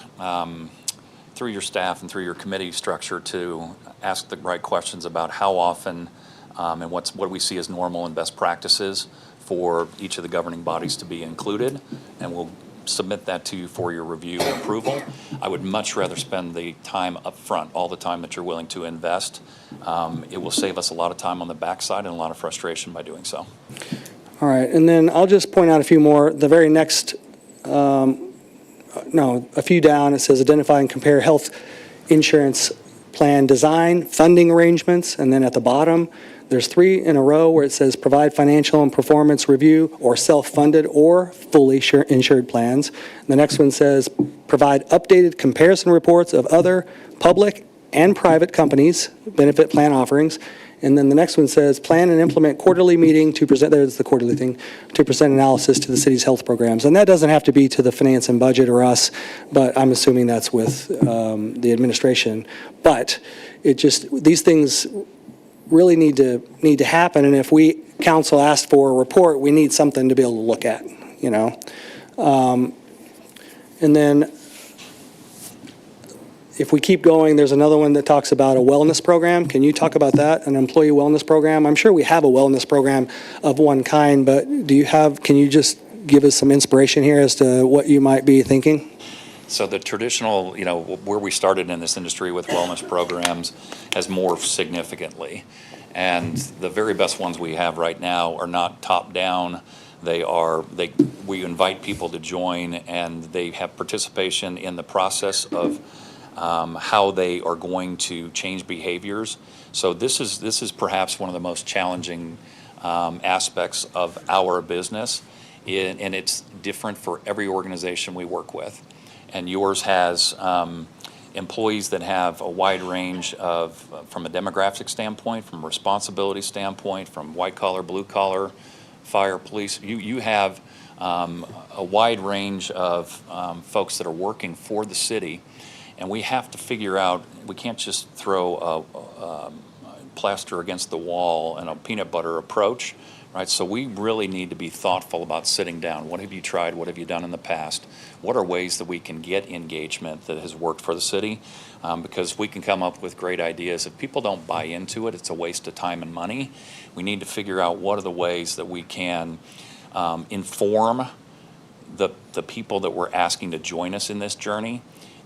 through your staff and through your committee structure to ask the right questions about how often and what we see as normal and best practices for each of the governing bodies to be included, and we'll submit that to you for your review and approval. I would much rather spend the time up front, all the time that you're willing to invest. It will save us a lot of time on the backside and a lot of frustration by doing so. all right, and then I'll just point out a few more. The very next, a few down, it says identify and compare health insurance plan design, funding arrangements, and then at the bottom, there's 3 in a row where it says provide financial and performance review or self-funded or fully insured plans. And the next one says provide updated comparison reports of other public and private companies' benefit plan offerings. And then the next one says plan and implement quarterly meeting to present, there's the quarterly thing, to present analysis to the city's health programs. And that doesn't have to be to the finance and budget or us, but I'm assuming that's with the administration. But it just, these things really need to happen, and if we, council, asked for a report, we need something to be able to look at, and then if we keep going, there's another one that talks about a wellness program. Can you talk about that, an employee wellness program? I'm sure we have a wellness program of one kind, but can you just give us some inspiration here as to what you might be thinking? So the traditional, where we started in this industry with wellness programs has morphed significantly. And the very best ones we have right now are not top down. We invite people to join, and they have participation in the process of how they are going to change behaviors. So this is perhaps one of the most challenging aspects of our business, and it's different for every organization we work with. And yours has employees that have a wide range of, from a demographic standpoint, from a responsibility standpoint, from white collar, blue collar, fire, police. You have a wide range of folks that are working for the city, and we have to figure out, we can't just throw a plaster against the wall and a peanut butter approach. right? So we really need to be thoughtful about sitting down. What have you tried? What have you done in the past? What are ways that we can get engagement that has worked for the city? Because we can come up with great ideas. If people don't buy into it, it's a waste of time and money. We need to figure out what are the ways that we can inform the people that we're asking to join us in this journey,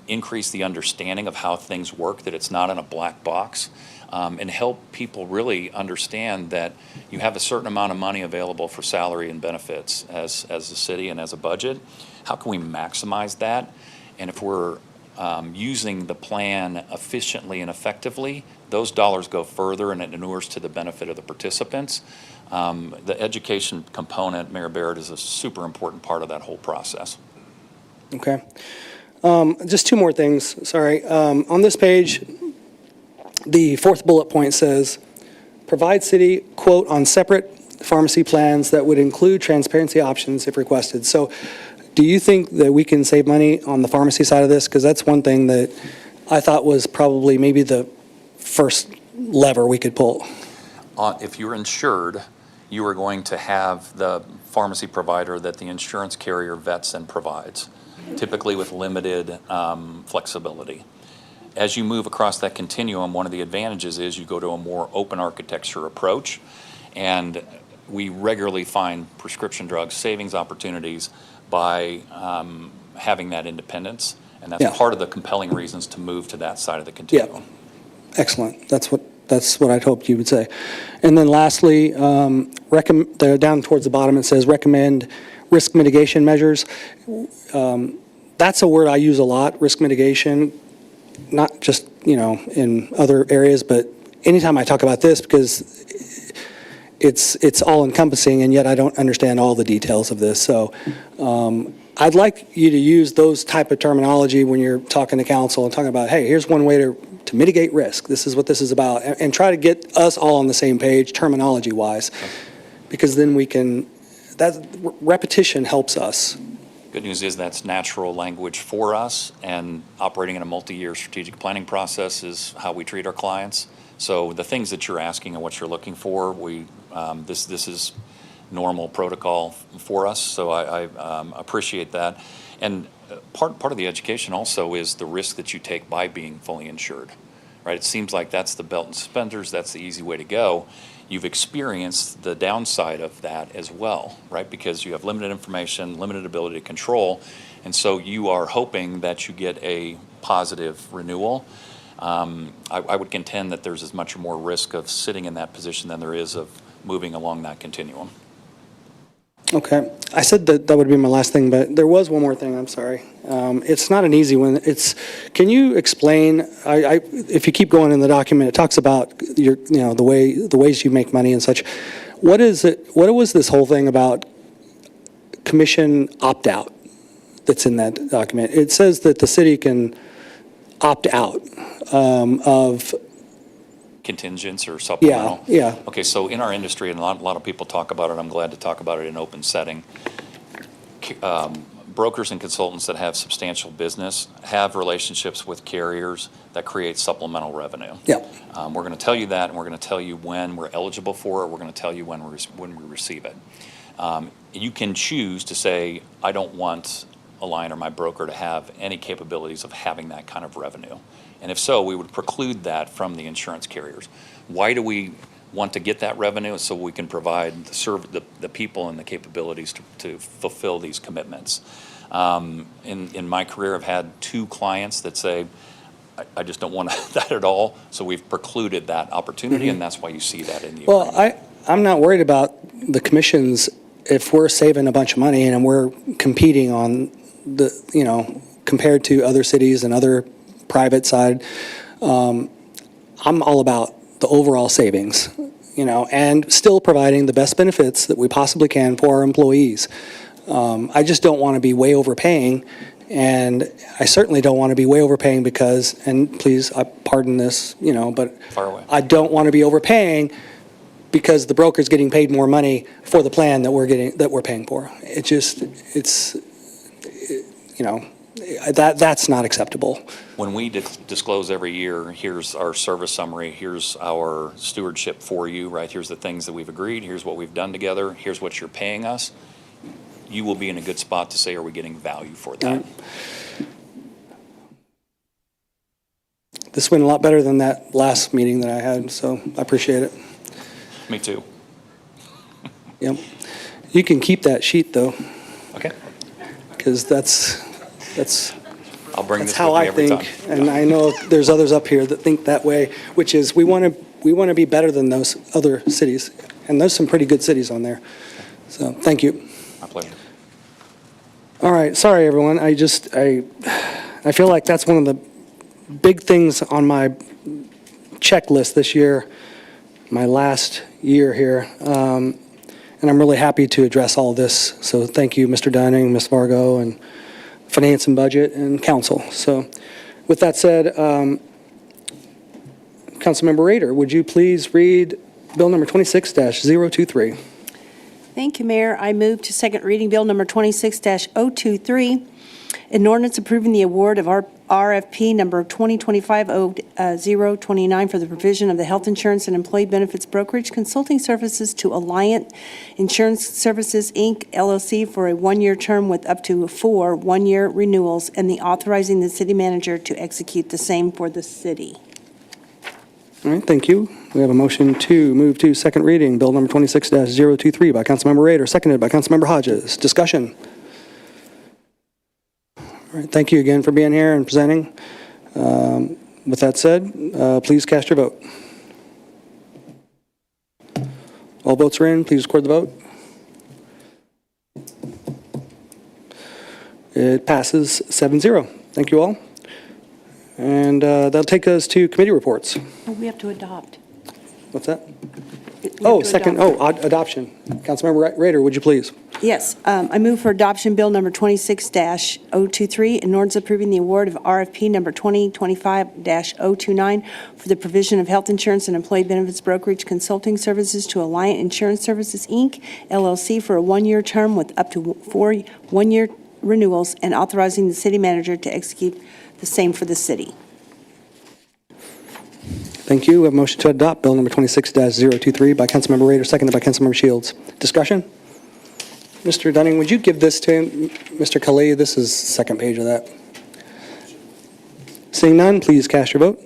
increase the understanding of how things work, that it's not in a black box, and help people really understand that you have a certain amount of money available for salary and benefits as a city and as a budget. How can we maximize that? And if we're using the plan efficiently and effectively, those dollars go further and it inures to the benefit of the participants. The education component, Mayor Barrett, is a super important part of that whole process. Okay. Just two more things, sorry. On this page, the fourth bullet point says, provide city quote on separate pharmacy plans that would include transparency options if requested. So do you think that we can save money on the pharmacy side of this? Because that's one thing that I thought was probably maybe the first lever we could pull. If you're insured, you are going to have the pharmacy provider that the insurance carrier vets and provides, typically with limited flexibility. As you move across that continuum, one of the advantages is you go to a more open architecture approach, and we regularly find prescription drug savings opportunities by having that independence, and that's part of the compelling reasons to move to that side of the continuum. Yeah. Excellent. That's what I'd hoped you would say. And then lastly, down towards the bottom it says recommend risk mitigation measures. That's a word I use a lot, risk mitigation, not just, in other areas, but anytime I talk about this, because it's all encompassing, and yet I don't understand all the details of this. So I'd like you to use those type of terminology when you're talking to council and talking about, hey, here's one way to mitigate risk. This is what this is about, and try to get us all on the same page terminology-wise, because then that repetition helps us. Good news is that's natural language for us, and operating in a multi-year strategic planning process is how we treat our clients. So the things that you're asking and what you're looking for, this is normal protocol for us, so I appreciate that. And part of the education also is the risk that you take by being fully insured, right? It seems like that's the belt and suspenders, that's the easy way to go. You've experienced the downside of that as well, right? Because you have limited information, limited ability to control, and so you are hoping that you get a positive renewal. I would contend that there's as much or more risk of sitting in that position than there is of moving along that continuum. Okay. I said that would be my last thing, but there was one more thing, I'm sorry. It's not an easy one. Can you explain, if you keep going in the document, it talks about the ways you make money and such. What was this whole thing about commission opt-out that's in that document? It says that the city can opt out of Contingents or supplemental? Yeah. Okay, so in our industry, and a lot of people talk about it, I'm glad to talk about it in open setting. Brokers and consultants that have substantial business have relationships with carriers that create supplemental revenue. Yeah. We're going to tell you that, and we're going to tell you when we're eligible for it. We're going to tell you when we receive it. You can choose to say, I don't want Align or my broker to have any capabilities of having that kind of revenue. And if so, we would preclude that from the insurance carriers. Why do we want to get that revenue? So we can provide the people and the capabilities to fulfill these commitments. In my career, I've had 2 clients that say, I just don't want that at all. So we've precluded that opportunity, and that's why you see that in the agreement. Well, I'm not worried about the commissions if we're saving a bunch of money and we're competing on compared to other cities and other private side. I'm all about the overall savings, and still providing the best benefits that we possibly can for our employees. I just don't want to be way overpaying, and I certainly don't want to be way overpaying because, and please, I pardon this, but Far away. I don't want to be overpaying because the broker's getting paid more money for the plan that we're paying for. That's not acceptable. When we disclose every year, here's our service summary, here's our stewardship for you, right? Here's the things that we've agreed, here's what we've done together, here's what you're paying us. You will be in a good spot to say, are we getting value for that? This went a lot better than that last meeting that I had, so I appreciate it. Me too. Yep. You can keep that sheet, though. Okay. Because that's I'll bring this how with me I every think, time. and I know there's others up here that think that way, which is we want to be better than those other cities, and there's some pretty good cities on there. So thank you. My pleasure. All right, sorry everyone. I feel like that's one of the big things on my checklist this year, my last year here, and I'm really happy to address all this. So thank you, Mr. Dunning, Ms. Vargo, and Finance and Budget and Council. So with that said, Councilmember Rader, would you please read Bill number 26-023? Thank you, Mayor. I move to second reading Bill number 26-023, an ordinance approving the award of RFP number 2025-029 for the provision of the health insurance and employee benefits brokerage consulting services to Alliant Insurance Services, Inc., LLC, for a one-year term with up to 4 one-year renewals, and the authorizing the city manager to execute the same for the city. All right, thank you. We have a motion to move to second reading, Bill number 26-023 by Councilmember Rader, seconded by Councilmember Hodges. Discussion. All right, thank you again for being here and presenting. With that said, please cast your vote. All votes are in. Please record the vote. It passes 7-0. Thank you all. And that'll take us to committee reports. Oh, we have to adopt. What's that? We have Oh, to second. adopt. Adoption. Councilmember Rader, would you please? Yes, I move for adoption Bill number 26-023, an ordinance approving the award of RFP number 2025-029 for the provision of health insurance and employee benefits brokerage consulting services to Alliant Insurance Services, Inc., LLC, for a one-year term with up to 4 one-year renewals, and authorizing the city manager to execute the same for the city. Thank you. We have a motion to adopt Bill number 26-023 by Councilmember Rader, seconded by Councilmember Shields. Discussion? Mr. Dunning, would you give this to Mr. Khalid? This is the second page of that. Seeing none, please cast your vote.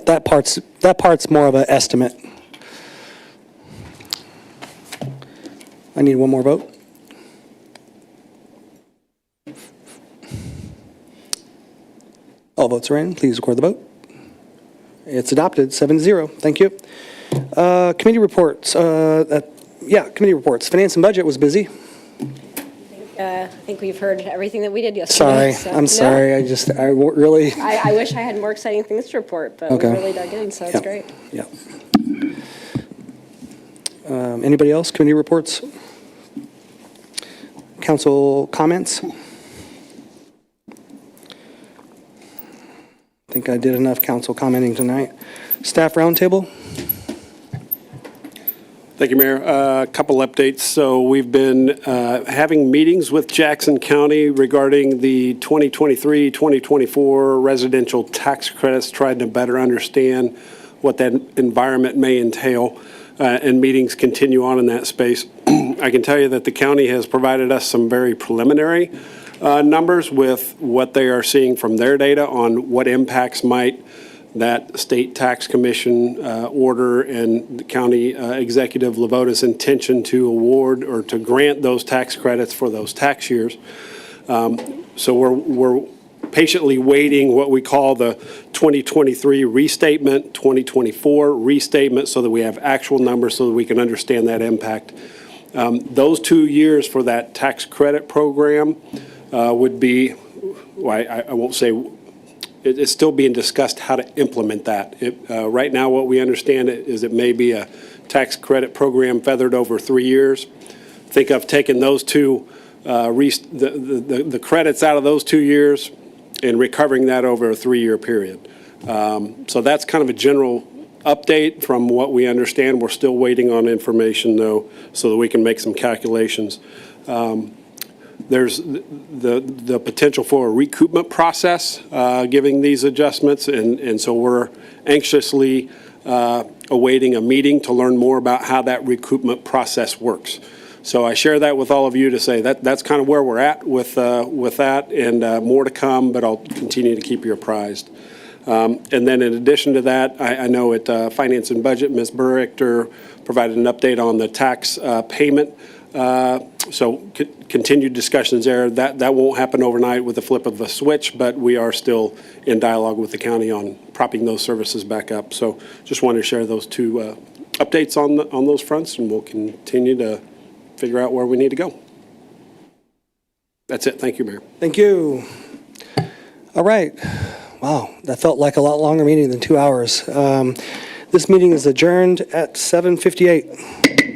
That part's more of an estimate. I need one more vote. All votes are in. Please record the vote. It's adopted, 7-0. Thank you. Committee reports. Committee reports. Finance and Budget was busy. I think we've heard everything that we did yesterday. Sorry, I'm sorry. I really. I wish I had more exciting things to report, but Okay. we really dug in, so it's great. Yeah. Anybody else? Committee reports? Council comments? I think I did enough council commenting tonight. Staff roundtable? Thank you, Mayor. A couple updates. So we've been having meetings with Jackson County regarding the 2023-2024 residential tax credits, trying to better understand what that environment may entail, and meetings continue on in that space. I can tell you that the county has provided us some very preliminary numbers with what they are seeing from their data on what impacts might that state tax commission order and the county executive Lavota's intention to award or to grant those tax credits for those tax years. So we're patiently waiting what we call the 2023 restatement, 2024 restatement, so that we have actual numbers so that we can understand that impact. Those 2 years for that tax credit program would be, well, I won't say, it's still being discussed how to implement that. Right now, what we understand is it may be a tax credit program feathered over 3 years. Think of taking those two, the credits out of those 2 years and recovering that over a 3-year period. So that's kind of a general update from what we understand. We're still waiting on information, though, so that we can make some calculations. There's the potential for a recoupment process, giving these adjustments, and so we're anxiously awaiting a meeting to learn more about how that recoupment process works. So I share that with all of you to say that that's kind of where we're at with that, and more to come, but I'll continue to keep you apprised. And then in addition to that, I know at Finance and Budget, Ms. Burrichter provided an update on the tax payment. So continued discussions there. That won't happen overnight with the flip of a switch, but we are still in dialogue with the county on propping those services back up. So just wanted to share those two updates on those fronts, and we'll continue to figure out where we need to go. That's it. Thank you, Mayor. Thank you. All right. Wow, that felt like a lot longer meeting than 2 hours. This meeting is adjourned at 7:58.